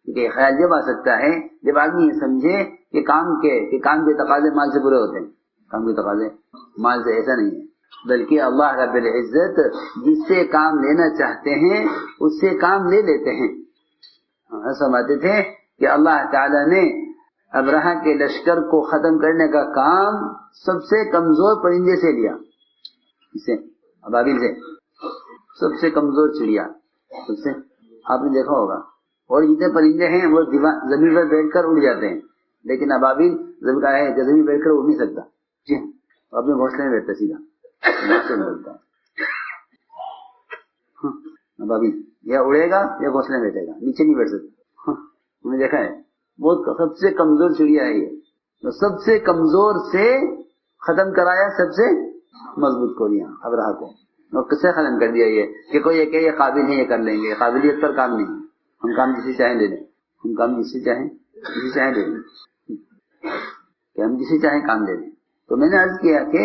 کیونکہ خیال جب آ سکتا ہے جب آدمی یہ سمجھے کہ کام کے تقاضے مال سے پورے ہوتے ہیں. کام کے تقاضے مال سے ایسا نہیں ہے, بلکہ اللہ رب العزت جس سے کام لینا چاہتے ہیں اس سے کام لے لیتے ہیں. فرماتے تھے کہ اللہ تعالیٰ نے ابرہہ کے لشکر کو ختم کرنے کا کام سب سے کمزور پرندے سے لیا، اسے ابابیل سے، سب سے کمزور چڑیا سب سے، آپ نے دیکھا ہوگا. اور جتنے پرندے ہیں وہ زمین پر بیٹھ کر اڑ جاتے ہیں، لیکن ابابیل زمین کا ہے کہ زمین بیٹھ کر اڑ نہیں سکتا. جی ہاں، اپنے گھونسلے میں بیٹھتا سیدھا بولتا ہے. ابابیل یا اڑے گا یا گھونسلے میں بیٹھے گا، نیچے نہیں بیٹھ سکتا. ہم نے دیکھا ہے بہت سب سے کمزور چڑیا ہے یہ. تو سب سے کمزور سے ختم کرایا سب سے مضبوط کو دیا ابرہہ کو. اور کس سے ختم کر دیا یہ کہ کوئی یہ کہ یہ قابل ہے، یہ کر لیں گے. قابلیت پر کام نہیں، ہم کام جسے چاہیں لے لیں، ہم کام جسے چاہیں لے لیں، کہ ہم جسے چاہیں کام لے لیں. تو میں نے عرض کیا کہ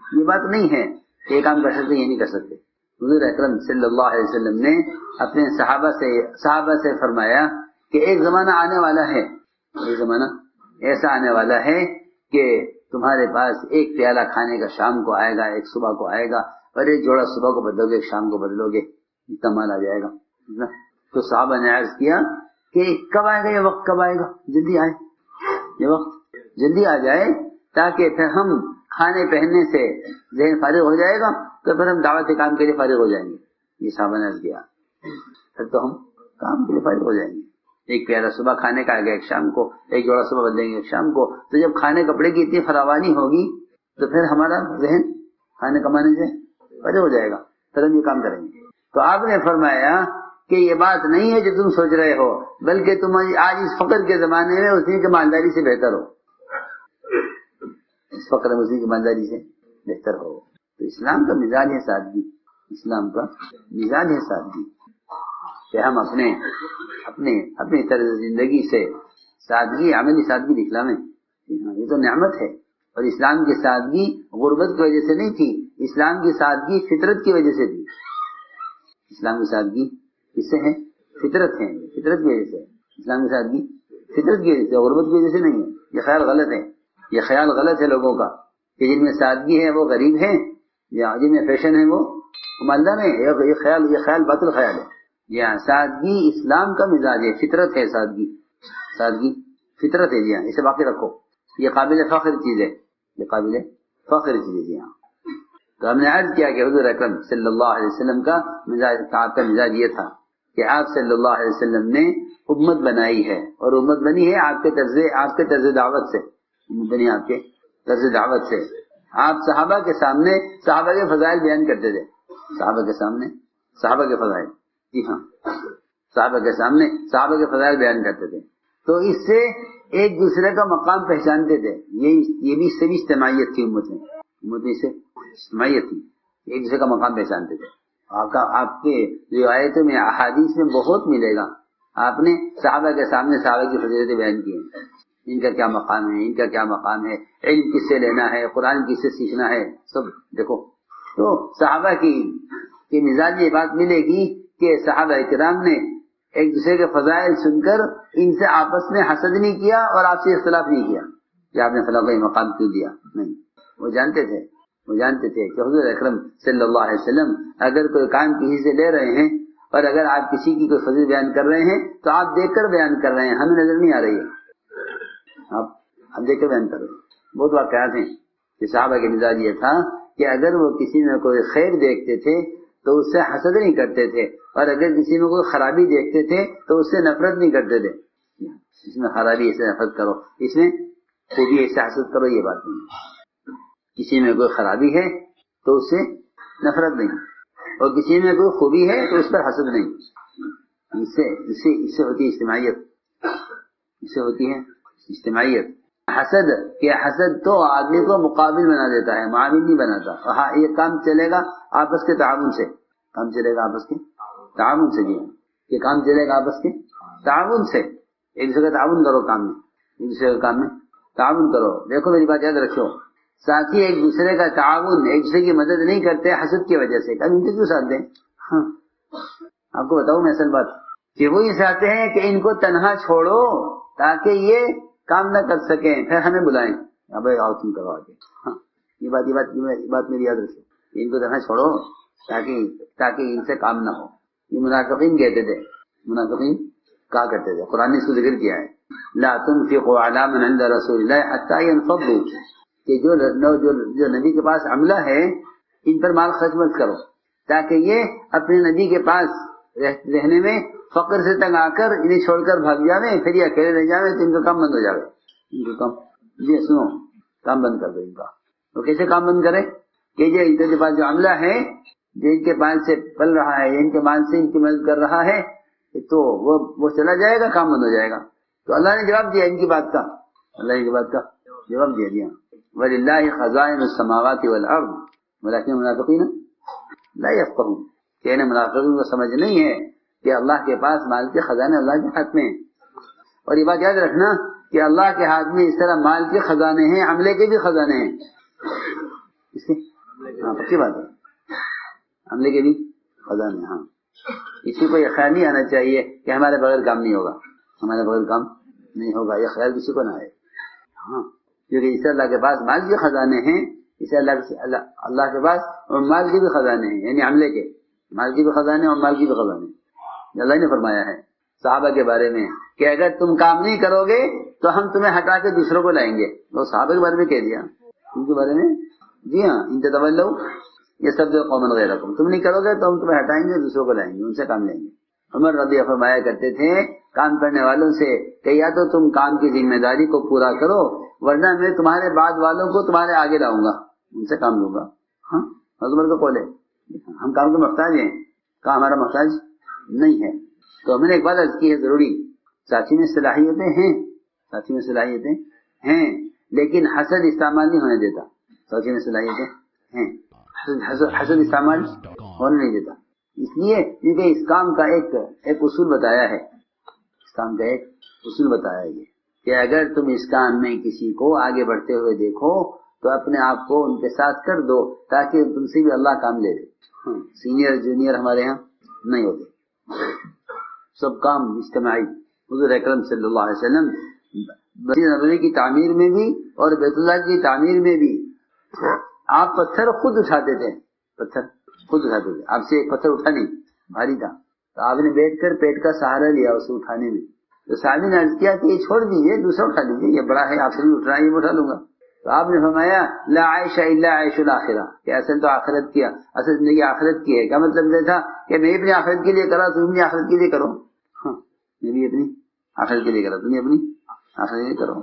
یہ بات نہیں ہے کہ یہ کام کر سکتے یہ نہیں کر سکتے. حضور اکرم صلی اللہ علیہ وسلم نے اپنے صحابہ سے فرمایا کہ ایک زمانہ آنے والا ہے، ایک زمانہ ایسا آنے والا ہے کہ تمہارے پاس ایک پیالہ کھانے کا شام کو آئے گا، ایک صبح کو آئے گا، اور ایک جوڑا صبح کو بدلو گے، ایک شام کو بدلو گے، اتنا مال آ جائے گا. تو صحابہ نے عرض کیا کہ کب آئے گا یہ وقت، کب آئے گا؟ جلدی آئے، یہ وقت جلدی آ جائے تاکہ پھر ہم کھانے پہننے سے ذہن فارغ ہو جائے گا، تو پھر ہم دعوت کام کے لیے فارغ ہو جائیں گے. یہ صحابہ نے عرض کیا پھر تو ہم کام کے لیے فارغ ہو جائیں گے. ایک پیالہ صبح کھانے کا آ گیا، ایک شام کو، ایک جوڑا صبح بدلیں گے ایک شام کو. تو جب کھانے کپڑے کی اتنی فراوانی ہوگی تو پھر ہمارا ذہن کھانے کمانے سے فارغ ہو جائے گا، پھر ہم یہ کام کریں گے. تو آپ نے فرمایا کہ یہ بات نہیں ہے جو تم سوچ رہے ہو، بلکہ تم آج اس فقر کے زمانے میں اسی کی مالداری سے بہتر ہو، اس فقر میں اسی کی مالداری سے بہتر ہو. تو اسلام کا مزاج ہے سادگی، اسلام کا مزاج ہے سادگی، کہ ہم اپنے طرز زندگی سے سادگی، عملی سادگی دکھلاویں. یہ تو نعمت ہے. اور اسلام کی سادگی غربت کی وجہ سے نہیں تھی، اسلام کی سادگی فطرت کی وجہ سے تھی. اسلام کی سادگی کس سے ہے؟ فطرت ہے، فطرت کی وجہ سے. اسلام کی سادگی فطرت کی وجہ سے، غربت کی وجہ سے نہیں ہے. یہ خیال غلط ہے، یہ خیال غلط ہے لوگوں کا کہ جن میں سادگی ہے وہ غریب ہیں، یا جن میں فیشن ہے وہ مالدار ہیں. یہ خیال باطل خیال ہے. جی ہاں، سادگی اسلام کا مزاج ہے، فطرت ہے. سادگی فطرت ہے. جی ہاں، اسے باقی رکھو. یہ قابل فخر چیز ہے، یہ قابل فخر چیز ہے. جی ہاں. تو ہم نے عرض کیا کہ حضور اکرم صلی اللہ علیہ وسلم کا مزاج، آپ کا مزاج یہ تھا کہ آپ صلی اللہ علیہ وسلم نے امت بنائی ہے، اور امت بنی ہے آپ کے طرز دعوت سے. امت بنی آپ کے طرز دعوت سے. آپ صحابہ کے سامنے صحابہ کے فضائل بیان کرتے تھے، صحابہ کے سامنے صحابہ کے فضائل. جی ہاں، صحابہ کے سامنے صحابہ کے فضائل بیان کرتے تھے. تو اس سے ایک دوسرے کا مقام پہچانتے تھے. یہ بھی اس سے بھی اجتماعیت تھی. امت میں سے اجتماعیت تھی، ایک دوسرے کا مقام پہچانتے تھے. آپ کے روایتوں میں احادیث میں بہت ملے گا، آپ نے صحابہ کے سامنے صحابہ کی فضیلتیں بیان کی ہیں. ان کا کیا مقام ہے، ان کا کیا مقام ہے، علم کس سے لینا ہے، قرآن کس سے سیکھنا ہے، سب دیکھو. تو صحابہ کی مزاج یہ بات ملے گی کہ صحابہ کرام نے ایک دوسرے کے فضائل سن کر ان سے آپس میں حسد نہیں کیا اور آپ سے اختلاف نہیں کیا کہ آپ نے فلاں کو یہ مقام کیوں دیا. نہیں، وہ جانتے تھے کہ حضور اکرم صلی اللہ علیہ وسلم اگر کوئی کام کسی سے لے رہے ہیں، اور اگر آپ کسی کی کوئی فضیلت بیان کر رہے ہیں تو آپ دیکھ کر بیان کر رہے ہیں، ہمیں نظر نہیں آ رہی ہے، آپ دیکھ کر بیان کر رہے ہیں. بہت واقعات ہیں کہ صحابہ کے مزاج یہ تھا کہ اگر وہ کسی میں کوئی خیر دیکھتے تھے تو اس سے حسد نہیں کرتے تھے، اور اگر کسی میں کوئی خرابی دیکھتے تھے تو اس سے نفرت نہیں کرتے تھے. اس میں خرابی اسے نفرت کرو، اس میں خوبی اسے حسد کرو، یہ بات نہیں. کسی میں کوئی خرابی ہے تو اس سے نفرت نہیں، اور کسی میں کوئی خوبی ہے تو اس پر حسد نہیں. اس سے ہوتی ہے اجتماعیت، اس سے ہوتی ہے اجتماعیت. حسد تو آدمی کو مقابل بنا دیتا ہے، معاون نہیں بناتا. ہاں، یہ کام چلے گا آپس کے تعاون سے، کام چلے گا آپس کے تعاون سے. جی، یہ کام چلے گا آپس کے تعاون سے. ایک دوسرے کا تعاون کرو کام میں، ایک دوسرے کے کام میں تعاون کرو. دیکھو میری بات یاد رکھو، ساتھی ایک دوسرے کا تعاون، ایک دوسرے کی مدد نہیں کرتے حسد کی وجہ سے. کبھی ان کے کیوں ساتھ دیں؟ ہاں، آپ کو بتاؤں میں اصل بات کہ وہ یہ چاہتے ہیں کہ ان کو تنہا چھوڑو تاکہ یہ کام نہ کر سکیں، پھر ہمیں بلائیں، اب آؤ تم کرو آگے. ہاں، یہ بات میری یاد رکھو، ان کو تنہا چھوڑو تاکہ ان سے کام نہ ہو. یہ منافقین کہتے تھے، منافقین کہا کرتے تھے، قرآن نے اس کو ذکر کیا ہے، لا تنفقوا علی من عند رسول اللہ حتی ينفضوا، کہ جو نبی کے پاس عملہ ہے ان پر مال خرچ مت کرو، تاکہ یہ اپنے نبی کے پاس رہنے میں فقر سے تنگ آ کر انہیں چھوڑ کر بھاگ جاوے، پھر یہ اکیلے رہ جاوے تو ان کا کام بند ہو جاوے، ان کا کام، جی سنو، کام بند کر دو ان کا۔ تو کیسے کام بند کرے کہ جو ان کے پاس جو عملہ ہے، جو ان کے مال سے پل رہا ہے، ان کے مال سے ان کی مدد کر رہا ہے، تو وہ چلا جائے گا، کام بند ہو جائے گا۔ تو اللہ نے جواب دیا ان کی بات کا، اللہ نے بات کا جواب دیا وَلِلَّهِ خَزَائِنُ السَّمَاوَاتِ وَالْأَرْضِ وَلَكِنَّ الْمُنَافِقِينَ لَا يَفْقَهُونَ، کہ انہیں منافقین کو سمجھ نہیں ہے کہ اللہ کے پاس مال کے خزانے اللہ کے ہاتھ میں ہیں۔ اور یہ بات یاد رکھنا کہ اللہ کے ہاتھ میں اس طرح مال کے خزانے ہیں، عملے کے بھی خزانے ہیں، اس کی پکی بات ہے، عملے کے بھی خزانے، ہاں۔ کسی کو یہ خیال نہیں آنا چاہیے کہ ہمارے بغیر کام نہیں ہوگا، ہمارے بغیر کام نہیں ہوگا، یہ خیال کسی کو نہ آئے، ہاں، کیونکہ اس اللہ کے پاس مال کے خزانے ہیں، اسے اللہ کے پاس اور مال کے بھی خزانے ہیں، یعنی عملے کے، مال کے بھی خزانے اور مال کے بھی خزانے۔ اللہ نے فرمایا ہے صحابہ کے بارے میں کہ اگر تم کام نہیں کرو گے تو ہم تمہیں ہٹا کے دوسروں کو لائیں گے، وہ صحابہ کے بارے میں کہہ دیا، ان کے بارے میں، جی ہاں، ان تتولوا یہ سب قوما غیرکم، تم نہیں کرو گے تو ہم تمہیں ہٹائیں گے، دوسروں کو لائیں گے، ان سے کام لیں گے۔ عمر رضی اللہ فرمایا کرتے تھے کام کرنے والوں سے کہ یا تو تم کام کی ذمہ داری کو پورا کرو ورنہ میں تمہارے بعد والوں کو تمہارے آگے لاؤں گا، ان سے کام لوں گا۔ ہاں، عمر کو بولے ہم کام کے محتاج ہیں، کہا ہمارا محتاج نہیں ہے۔ تو ہم نے ایک بات عرض کی ہے ضروری، ساتھی میں صلاحیتیں ہیں، ساتھی میں صلاحیتیں ہیں، لیکن حسد استعمال نہیں ہونے دیتا، ساتھی میں صلاحیتیں ہیں، حسد استعمال ہونے نہیں دیتا، اس لیے کیونکہ اس کام کا ایک اصول بتایا ہے، اس کام کا ایک اصول بتایا ہے کہ اگر تم اس کام میں کسی کو آگے بڑھتے ہوئے دیکھو تو اپنے آپ کو ان کے ساتھ کر دو تاکہ تم سے بھی اللہ کام لے لے۔ سینئر جونیئر ہمارے ہاں نہیں ہوتے، سب کام اجتماعی۔ حضور اکرم صلی اللہ علیہ وسلم مسجد نبوی کی تعمیر میں بھی اور بیت اللہ کی تعمیر میں بھی آپ پتھر خود اٹھاتے تھے، پتھر خود اٹھاتے تھے، آپ سے ایک پتھر اٹھا نہیں، بھاری تھا، تو آپ نے بیٹھ کر پیٹ کا سہارا لیا اسے اٹھانے میں، تو صحابی نے عرض کیا کہ یہ چھوڑ دیجیے، دوسرا اٹھا لیجیے، یہ بڑا ہے، آپ سے بھی اٹھ رہا ہے، یہ اٹھا لوں گا۔ تو آپ نے فرمایا لا عیش الا عیش الاخرہ، کہ اصل تو آخرت کیا، اصل زندگی آخرت کی ہے۔ کیا مطلب یہ تھا کہ میں اپنی آخرت کے لیے کرا، تم اپنی آخرت کے لیے کرو، ہاں، میں بھی اپنی آخرت کے لیے کرا، تم اپنی آخرت کے لیے کرو،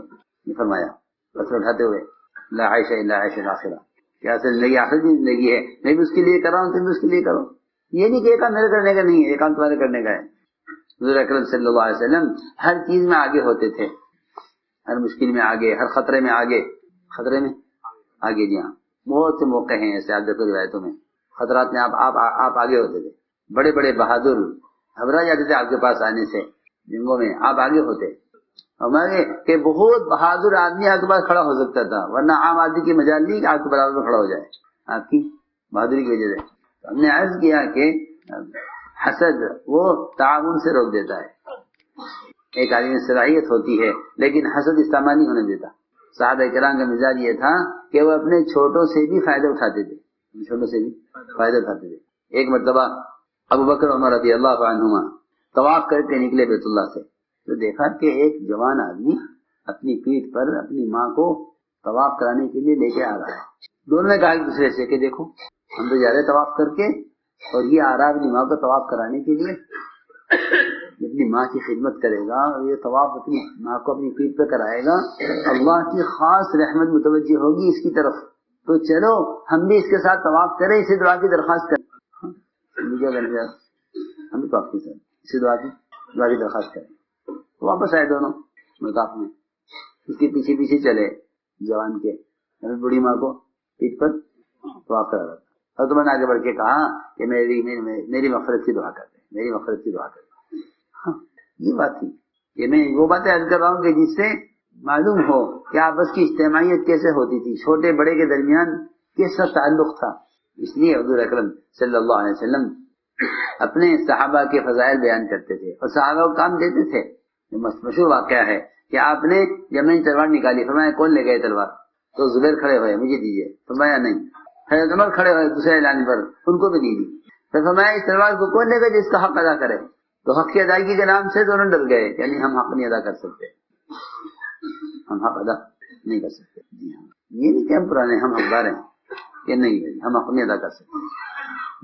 یہ فرمایا پتھر اٹھاتے ہوئے، لا عیش الا عیش الاخرہ، کہ اصل زندگی آخرت کی زندگی ہے، میں بھی اس کے لیے کر رہا ہوں، تم بھی اس کے لیے کرو، یہ نہیں کہ ایک کام میرے کرنے کا نہیں ہے، ایک کام تمہارے کرنے کا ہے۔ حضور اکرم صلی اللہ علیہ وسلم ہر چیز میں آگے ہوتے تھے، ہر مشکل میں آگے، ہر خطرے میں آگے، خطرے میں آگے، جی ہاں، بہت سے موقع ہیں ایسے، آپ دیکھو روایتوں میں خطرات میں آپ آگے ہوتے تھے، بڑے بڑے بہادر گھبرا جاتے تھے آپ کے پاس آنے سے، جنگوں میں آپ آگے ہوتے، ہمارے کہ بہت بہادر آدمی آپ کے پاس کھڑا ہو سکتا تھا، ورنہ عام آدمی کی مجال نہیں کہ آپ کے برابر میں کھڑا ہو جائے آپ کی بہادری کی وجہ سے۔ ہم نے عرض کیا کہ حسد وہ تعاون سے روک دیتا ہے، ایک آدمی میں صلاحیت ہوتی ہے لیکن حسد استعمال نہیں ہونے دیتا۔ صحابہ کرام کا مزاج یہ تھا کہ وہ اپنے چھوٹوں سے بھی فائدہ اٹھاتے تھے، چھوٹوں سے بھی فائدہ اٹھاتے تھے۔ ایک مرتبہ ابو بکر عمر رضی اللہ عنہما طواف کر کے نکلے بیت اللہ سے، تو دیکھا کہ ایک جوان آدمی اپنی پیٹھ پر اپنی ماں کو طواف کرانے کے لیے لے کے آ رہا ہے۔ دونوں نے کہا ایک دوسرے سے کہ دیکھو ہم تو جا رہے طواف کر کے اور یہ آ رہا ہے اپنی ماں کو طواف کرانے کے لیے، اپنی ماں کی خدمت کرے گا اور یہ طواف اپنی ماں کو اپنی پیٹھ پہ کرائے گا، اللہ کی خاص رحمت متوجہ ہوگی اس کی طرف، تو چلو ہم بھی اس کے ساتھ طواف کریں، اسی دعا کی درخواست کریں، ہم بھی طواف کے ساتھ اسی دعا کی درخواست کریں۔ واپس آئے دونوں مطاف میں، اس کے پیچھے پیچھے چلے جوان کے، بڑی ماں کو پیٹھ پر طواف کرا رہا تھا، اور تو میں نے آگے بڑھ کے کہا کہ میری مغفرت کی دعا کر دیں، میری مغفرت کی دعا کر دیں۔ ہاں، یہ بات تھی کہ میں وہ باتیں عرض کر رہا ہوں کہ جس سے معلوم ہو کہ آپس کی اجتماعیت کیسے ہوتی تھی، چھوٹے بڑے کے درمیان کیسا تعلق تھا۔ اس لیے حضور اکرم صلی اللہ علیہ وسلم اپنے صحابہ کے فضائل بیان کرتے تھے اور صحابہ کو کام دیتے تھے۔ مشہور واقعہ ہے کہ آپ نے جب میں تلوار نکالی، فرمایا کون لے گئے تلوار؟ تو زبیر کھڑے ہوئے، مجھے دیجیے، فرمایا نہیں۔ حضرت عمر کھڑے ہوئے دوسرے اعلان پر، ان کو بھی نہیں دی۔ پھر فرمایا اس تلوار کو کون لے گا جس کا حق ادا کرے؟ تو حق کی ادائیگی کے نام سے دونوں ڈر گئے، یعنی ہم حق نہیں ادا کر سکتے، ہم حق ادا نہیں کر سکتے. جی ہاں، یہ نہیں کہ ہم پرانے ہم حقدار ہیں کہ نہیں ہم حق نہیں ادا کر سکتے.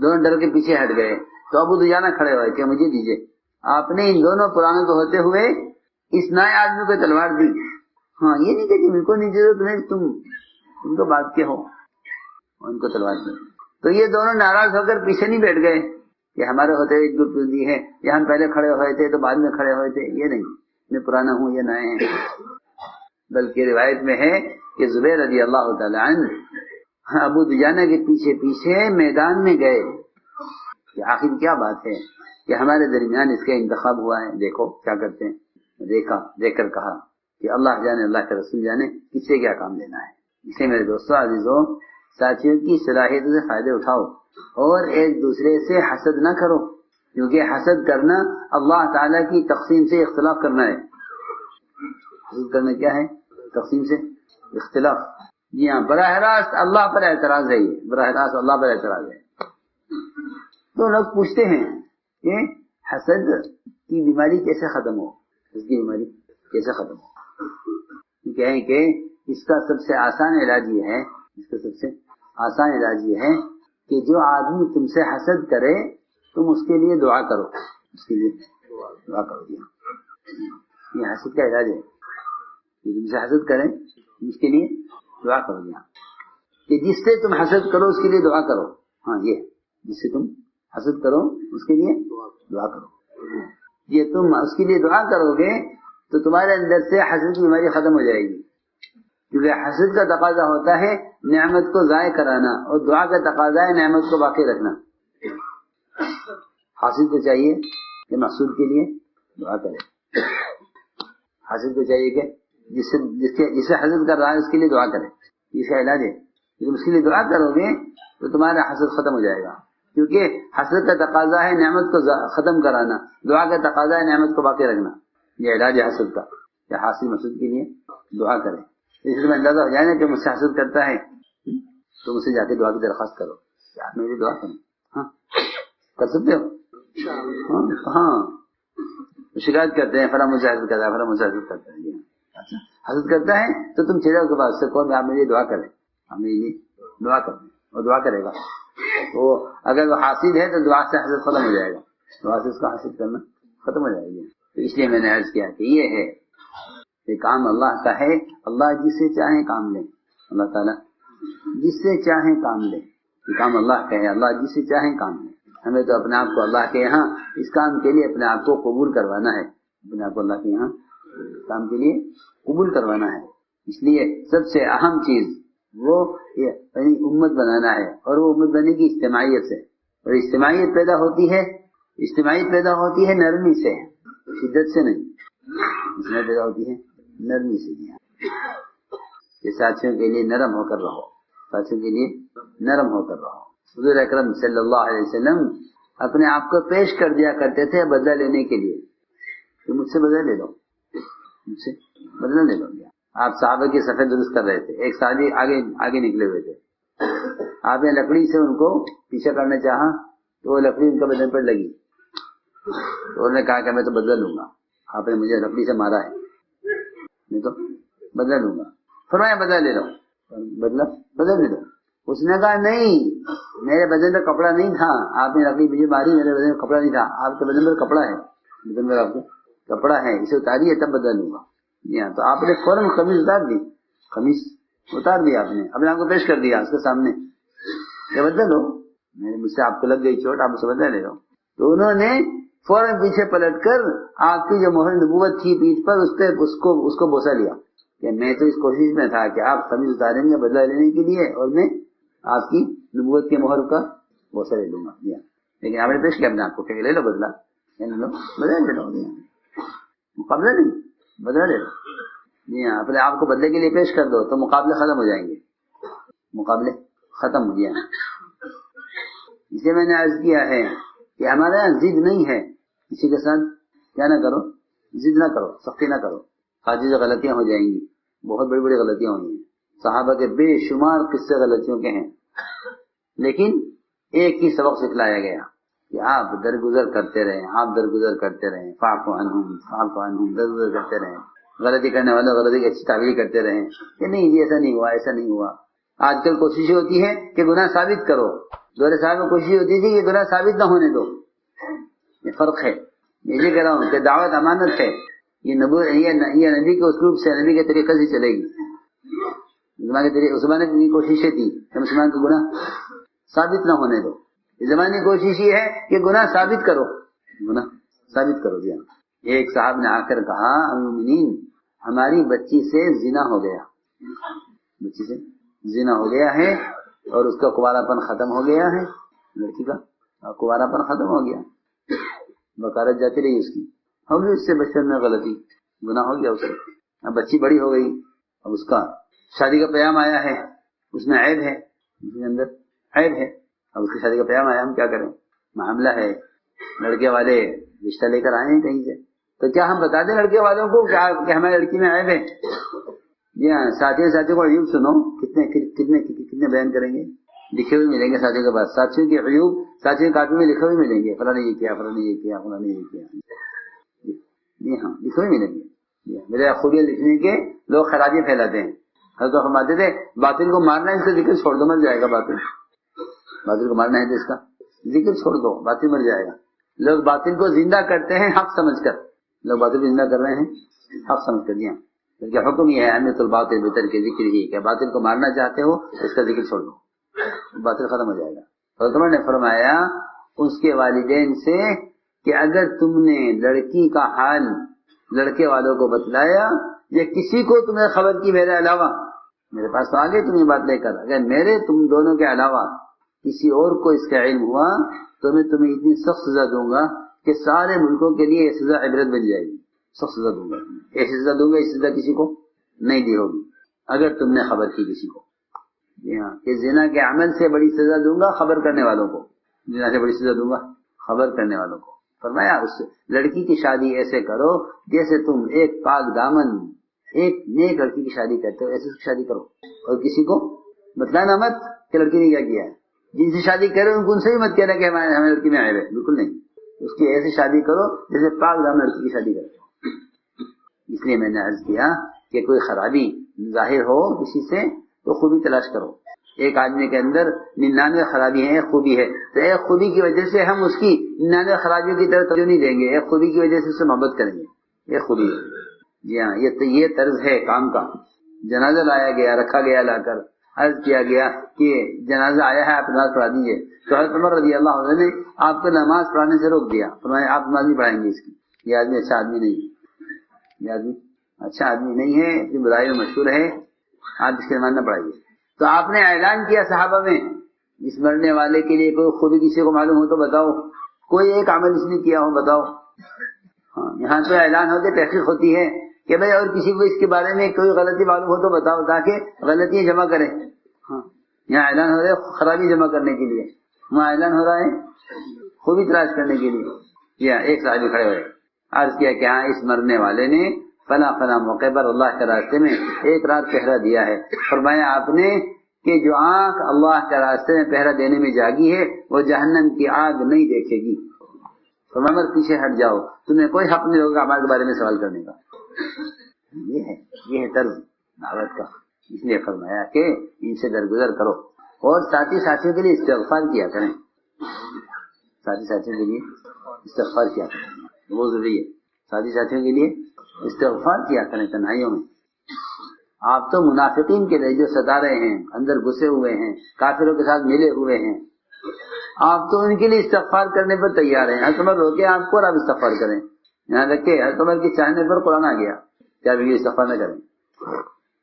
دونوں ڈر کے پیچھے ہٹ گئے. تو ابو دجانہ کھڑے ہوئے کہ مجھے دیجیے. آپ نے ان دونوں پرانوں کو ہوتے ہوئے اس نئے آدمی کو تلوار دی. ہاں یہ نہیں کہ جی میرے کو نہیں ضرورت نہیں، تم تو بات کے ہو، ان کو تلوار دی. تو یہ دونوں ناراض ہو کر پیچھے نہیں بیٹھ گئے کہ ہمارے ہوتے ہوئے گروپ دی ہے، یا ہم پہلے کھڑے ہوئے تھے تو بعد میں کھڑے ہوئے تھے. یہ نہیں میں پرانا ہوں یہ نئے ہیں. بلکہ روایت میں ہے کہ زبیر رضی اللہ تعالی عنہ ابو دجانہ کے پیچھے پیچھے میدان میں گئے کہ آخر کیا بات ہے کہ ہمارے درمیان اس کا انتخاب ہوا ہے، دیکھو کیا کرتے ہیں. دیکھ کر کہا کہ اللہ جانے اللہ کے رسول جانے کس سے کیا کام لینا ہے. اسے میرے دوستوں عزیزوں ساتھیوں کی صلاحیتوں سے فائدے اٹھاؤ اور ایک دوسرے سے حسد نہ کرو، کیونکہ حسد کرنا اللہ تعالیٰ کی تقسیم سے اختلاف کرنا ہے. حسد کرنا کیا ہے؟ تقسیم سے اختلاف. جی ہاں، براہ راست اللہ پر اعتراض ہے. یہ براہ راست اللہ پر اعتراض ہے. تو لوگ پوچھتے ہیں کہ حسد کی بیماری کیسے ختم ہو، اس کی بیماری کیسے ختم ہو. کہیں کہ اس کا سب سے آسان علاج یہ ہے، اس کا سب سے آسان علاج یہ ہے کہ جو آدمی تم سے حسد کرے تم اس کے لیے دعا کرو، اس کے لیے دعا کرو. یہ حسد کا علاج ہے کہ تم سے حسد کریں اس کے لیے دعا کرو. کہ جس سے تم حسد کرو اس کے لیے دعا کرو. ہاں یہ جس سے تم حسد کرو اس کے لیے دعا کرو. یہ تم اس کے لیے دعا کرو گے تو تمہارے اندر سے حسد کی بیماری ختم ہو جائے گی. کیونکہ حسد کا تقاضا ہوتا ہے نعمت کو ضائع کرانا، اور دعا کا تقاضا ہے نعمت کو باقی رکھنا. حاسد کو چاہیے کہ محسود کے لیے دعا کرے. حاسد کو چاہیے کہ جس سے حسد کر رہا ہے اس کے لیے دعا کرے. اس کا علاج ہے. جب اس کے لیے دعا کرو گے تو تمہارا حسد ختم ہو جائے گا. کیونکہ حسد کا تقاضا ہے نعمت کو ختم کرانا، دعا کا تقاضا ہے نعمت کو باقی رکھنا. یہ علاج ہے حسد کا کہ حاسد محسود کے لیے دعا کرے. اس لیے اندازہ ہو جائے نا کہ مجھ سے حسد کرتا ہے تو مجھ سے جا کے دعا کی درخواست کرو کہ آپ میری دعا کریں. ہاں کر سکتے ہو. ہاں شکایت کرتے ہیں فلاں مجھ سے حسد کرتا ہے، فلاں مجھ سے حسد کرتا ہے. حسد کرتا ہے تو تم چلے کے بعد سے کون آپ میری دعا کریں، آپ میرے لیے دعا کریں، اور دعا کرے گا. تو اگر وہ حاسد ہے تو دعا سے حسد ختم ہو جائے گا، دعا سے اس کا حسد کرنا ختم ہو جائے گی. تو اس لیے میں نے عرض کیا کہ یہ ہے کہ کام اللہ کا ہے. اللہ جس سے چاہیں کام لیں، اللہ تعالیٰ جس سے چاہیں کام لیں. یہ کام اللہ کا ہے، اللہ جس سے چاہیں کام لیں. ہمیں تو اپنے آپ کو اللہ کے یہاں اس کام کے لیے اپنے آپ کو قبول کروانا ہے. اپنے آپ کو اللہ کے یہاں کام کے لیے قبول کروانا ہے. اس لیے سب سے اہم چیز وہ امت بنانا ہے، اور وہ امت بنے گی اجتماعیت سے. اور اجتماعیت پیدا ہوتی ہے نرمی سے، شدت سے نہیں. اس میں پیدا ہوتی ہے نرمی سے. کہ ساتھیوں کے لیے نرم ہو کر رہو، ساتھیوں کے لیے نرم ہو کر رہو. حضور اکرم صلی اللہ علیہ وسلم اپنے آپ کو پیش کر دیا کرتے تھے بدلہ لینے کے لیے کہ مجھ سے بدلہ لے لو، مجھ سے بدلہ لے لو. آپ صحابہ کی صفحے درست کر رہے تھے، ایک صحابی آگے نکلے ہوئے تھے. آپ نے لکڑی سے ان کو پیچھے کرنا چاہا تو وہ لکڑی ان کے بدن پر لگی. تو انہوں نے کہا کہ میں تو بدلہ لوں گا، آپ نے مجھے لکڑی سے مارا ہے، میں تو بدلہ لوں گا. فرمایا بدلہ لے لو، بدلہ لے لو. اس نے کہا نہیں، میرے بدن میں کپڑا نہیں تھا، آپ نے لکڑی مجھے ماری، میرے بدن میں کپڑا نہیں تھا. آپ کے بدن میں کپڑا ہے، بدن میں آپ کو کپڑا ہے، اسے اتاریے تب بدلہ لوں گا. جی ہاں. تو آپ نے فوراً قمیص اتار دی، آپ نے اپنے آپ کو پیش کر دیا اس کے سامنے کہ بدلہ لو، مجھ سے آپ کو لگ گئی چوٹ، آپ اسے بدلہ لے لو. تو انہوں نے فوراً پیچھے پلٹ کر آپ کی جو مہر نبوت تھی پیٹھ پر اس کو بوسہ لیا کہ میں تو اس کوشش میں تھا کہ آپ قمیص اتاریں گے بدلہ لینے کے لیے، اور میں آپ کی نبوت کے مہر کا بوسہ لے لوں گا. لیکن آپ نے پیش کیا اپنے آپ کو کہ لے لو بدلہ، بدلہ لے لو، مقابلہ نہیں، بدلہ لے لو. جی ہاں، اپنے آپ کو بدلے کے لیے پیش کر دو تو مقابلے ختم ہو جائیں گے، مقابلے ختم ہو گیا. اسے میں نے عرض کیا ہے کہ ہمارے یہاں ضد نہیں ہے، کسی کے ساتھ کیا نہ کرو، ضد نہ کرو، سختی نہ کرو. حاجی سے غلطیاں ہو جائیں گی، بہت بڑی بڑی غلطیاں ہوئی ہیں. صحابہ کے بے شمار قصے غلطیوں کے ہیں، لیکن ایک ہی سبق سکھلایا گیا کہ آپ درگزر کرتے رہیں، آپ درگزر کرتے رہیں، فاعف عنہم درگزر کرتے رہیں، غلطی کرنے والوں غلطی کی اچھی تعبیر کرتے رہیں کہ نہیں جی ایسا نہیں ہوا، ایسا نہیں ہوا۔ آج کل کوشش ہوتی ہے کہ گناہ ثابت کرو، دور صاحب میں کوشش ہوتی تھی کہ گناہ ثابت نہ ہونے دو۔ یہ فرق ہے، یہ کہہ رہا ہوں کہ دعوت امانت ہے، یہ نبی کے اسلوب سے، نبی کے طریقے سے چلے گی۔ اس زمانے کی کوششیں تھی کہ مسلمان کا گناہ ثابت نہ ہونے دو، اس زمانے کی کوشش یہ ہے کہ گناہ ثابت کرو، گناہ ثابت کرو۔ جی ایک صاحب نے آ کر کہا المؤمنین ہماری بچی سے زنا ہو گیا، بچی سے زنا ہو گیا ہے اور اس کا کنوارا پن ختم ہو گیا ہے، لڑکی کا کنوارا پن ختم ہو گیا، بکارت جاتی رہی اس کی، ہوگی اس سے بچپن میں غلطی، گناہ ہو گیا اس سے، اب بچی بڑی ہو گئی، اب اس کا شادی کا پیام آیا ہے، اس میں عیب ہے، اس کے اندر عیب ہے، اب اس کی شادی کا پیام آیا، ہم کیا کریں؟ معاملہ ہے، لڑکے والے رشتہ لے کر آئے ہیں کہیں سے، تو کیا ہم بتا دیں لڑکے والوں کو کہ ہماری لڑکی میں عیب ہے؟ جی ہاں، ساتھیوں کو عیوب سنو، کتنے بیان کریں گے، لکھے ہوئے ملیں گے ساتھیوں کے پاس، ساتھیوں کے عیوب ساتھیوں کاپی میں لکھے ہوئے ملیں گے، فلاں نے یہ کیا، فلاں نے یہ کیا، فلاں نے یہ کیا، جی ہاں لکھے ہوئے ملیں گے۔ میرے خوبیاں لکھنے کے لوگ خرابیاں پھیلاتے ہیں، حضرت فرماتے تھے باطل کو مارنا ہے اس کا ذکر چھوڑ دو، مر جائے گا، باطل کو مارنا ہے تو اس کا ذکر چھوڑ دو، باطل مر جائے گا۔ لوگ باطل کو زندہ کرتے ہیں حق سمجھ کر، لوگ باطل کو زندہ کر رہے ہیں حق سمجھ کر، دیا کیونکہ حکم یہ ہے اہمیت الباطل بہتر کے ذکر ہی، کہ باطل کو مارنا چاہتے ہو اس کا ذکر چھوڑ دو، باطل ختم ہو جائے گا۔ حضرت عمر نے فرمایا اس کے والدین سے کہ اگر تم نے لڑکی کا حال لڑکے والوں کو بتلایا یا کسی کو تمہیں خبر کی میرے علاوہ، میرے پاس تو آگے تم یہ بات لے کر، اگر میرے تم دونوں کے علاوہ کسی اور کو اس کا علم ہوا تو میں تمہیں اتنی سخت سزا دوں گا کہ سارے ملکوں کے لیے یہ سزا عبرت بن جائے گی، سخت سزا دوں گا، ایسی سزا دوں گا اس سزا کسی کو نہیں دی ہوگی اگر تم نے خبر کی کسی کو۔ جی ہاں، کہ زنا کے عمل سے بڑی سزا دوں گا خبر کرنے والوں کو، زنا سے بڑی سزا دوں گا خبر کرنے والوں کو۔ فرمایا اس لڑکی کی شادی ایسے کرو جیسے تم ایک پاک دامن ایک نیک لڑکی کی شادی کرتے ہو، ایسے شادی کرو، اور کسی کو بتلانا مت کہ لڑکی نے کیا کیا ہے، جن سے شادی کرے ان سے بھی مت کہنا کہ ہمیں لڑکی میں عیب ہے، بالکل نہیں، اس کی ایسی شادی کرو جیسے پاک دامن لڑکی کی شادی کرتے ہو۔ اس لیے میں نے عرض کیا کہ کوئی خرابی ظاہر ہو کسی سے تو خوبی تلاش کرو، ایک آدمی کے اندر 99 خرابی ہیں، ایک خوبی ہے، تو ایک خوبی کی وجہ سے ہم اس کی 99 خرابیوں کی طرف توجہ نہیں دیں گے، ایک خوبی کی وجہ سے اس سے محبت کریں گے، ایک خوبی ہے۔ جی ہاں، یہ طرز ہے کام کا۔ جنازہ لایا گیا، رکھا گیا، لا کر عرض کیا گیا کہ جنازہ آیا ہے، آپ نماز پڑھا دیجیے، تو حضرت عمر رضی اللہ عنہ نے آپ کو نماز پڑھانے سے روک دیا، فرمایا آپ نماز نہیں پڑھائیں گے اس کی، یہ آدمی اچھا آدمی نہیں ہے، یہ آدمی اچھا آدمی نہیں ہے، اپنی برائی میں مشہور ہے، آپ اس کی نماز نہ پڑھائیے۔ تو آپ نے اعلان کیا صحابہ میں، اس مرنے والے کے لیے کوئی خوبی کسی کو معلوم ہو تو بتاؤ، کوئی ایک عمل اس نے کیا ہو بتاؤ۔ ہاں، یہاں تو اعلان ہوتے تحقیق ہوتی ہے کہ بھائی اور کسی کو اس کے بارے میں کوئی غلطی معلوم ہو تو بتاؤ تاکہ غلطیاں جمع کریں۔ ہاں، یہاں اعلان ہو رہا ہے خرابی جمع کرنے کے لیے، وہاں اعلان ہو رہا ہے خوبی تلاش کرنے کے لیے۔ یا ایک صحابی کھڑے ہوئے، عرض کیا کہ ہاں اس مرنے والے نے فلاں فلاں موقع پر اللہ کے راستے میں ایک رات پہرا دیا ہے۔ فرمایا آپ نے کہ جو آنکھ اللہ کے راستے میں پہرا دینے میں جاگی ہے وہ جہنم کی آگ نہیں دیکھے گی۔ فرمایا پیچھے ہٹ جاؤ، تمہیں کوئی حق نہیں ہوگا ہمارے بارے میں سوال کرنے کا۔ یہ ہے طرز دعوت کا۔ اس لیے فرمایا کہ ان سے درگزر کرو اور ساتھیوں کے لیے استغفار کیا کریں، ساتھیوں کے لیے استغفار کیا کریں، وہ ضروری ہے۔ ساتھیوں کے لیے استغفار کیا کریں تنہائیوں میں۔ آپ تو منافقین کے لیے جو ستا رہے ہیں، اندر گھسے ہوئے ہیں، کافروں کے ساتھ ملے ہوئے ہیں، آپ تو ان کے لیے استغفار کرنے پر تیار ہیں۔ حضرت عمر روکے آپ کو اور آپ استغفار کریں، یہاں تک کہ حضرت عمر کے چاہنے پر قرآن آ گیا کیا بھی استغفار نہ کریں۔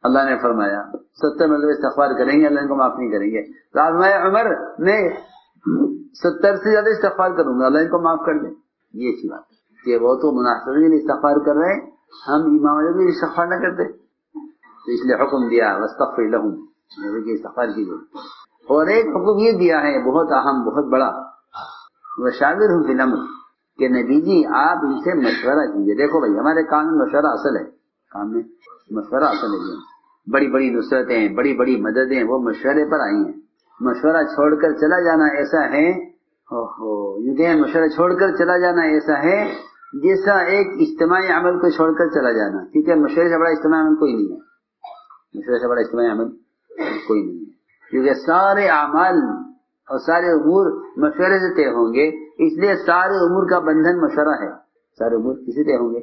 اللہ نے فرمایا 70 مرتبہ استغفار کریں گے اللہ ان کو معاف نہیں کریں گے، تو فرمایا عمر میں 70 سے زیادہ استغفار کروں گا اللہ ان کو معاف کر دیں۔ یہ اچھی بات ہے کہ وہ تو منافقین استغفار کر رہے ہیں، ہم امام علی بھی استغفار نہ کرتے، تو اس لیے حکم دیا واستغفر لہم، استغفار کیجیے۔ اور ایک حکم یہ دیا ہے بہت اہم بہت بڑا، وشاورہم فی الامر، کہ نبی جی آپ ان سے مشورہ کیجیے۔ دیکھو بھائی ہمارے کام میں مشورہ اصل ہے، کام میں مشورہ اصل ہے۔ بڑی بڑی نصرتیں بڑی بڑی مددیں وہ مشورے پر آئی ہیں، مشورہ چھوڑ کر چلا جانا ایسا ہے یہ مشورہ چھوڑ کر چلا جانا ایسا ہے جیسا ایک اجتماعی عمل کو چھوڑ کر چلا جانا، کیونکہ مشورے سے بڑا اجتماعی عمل کوئی نہیں ہے، مشورے سے بڑا اجتماعی عمل کوئی نہیں ہے، کیونکہ سارے اعمال اور سارے امور مشورے سے طے ہوں گے، اس لیے سارے امور کا بندھن مشورہ ہے، سارے امور کسی طے ہوں گے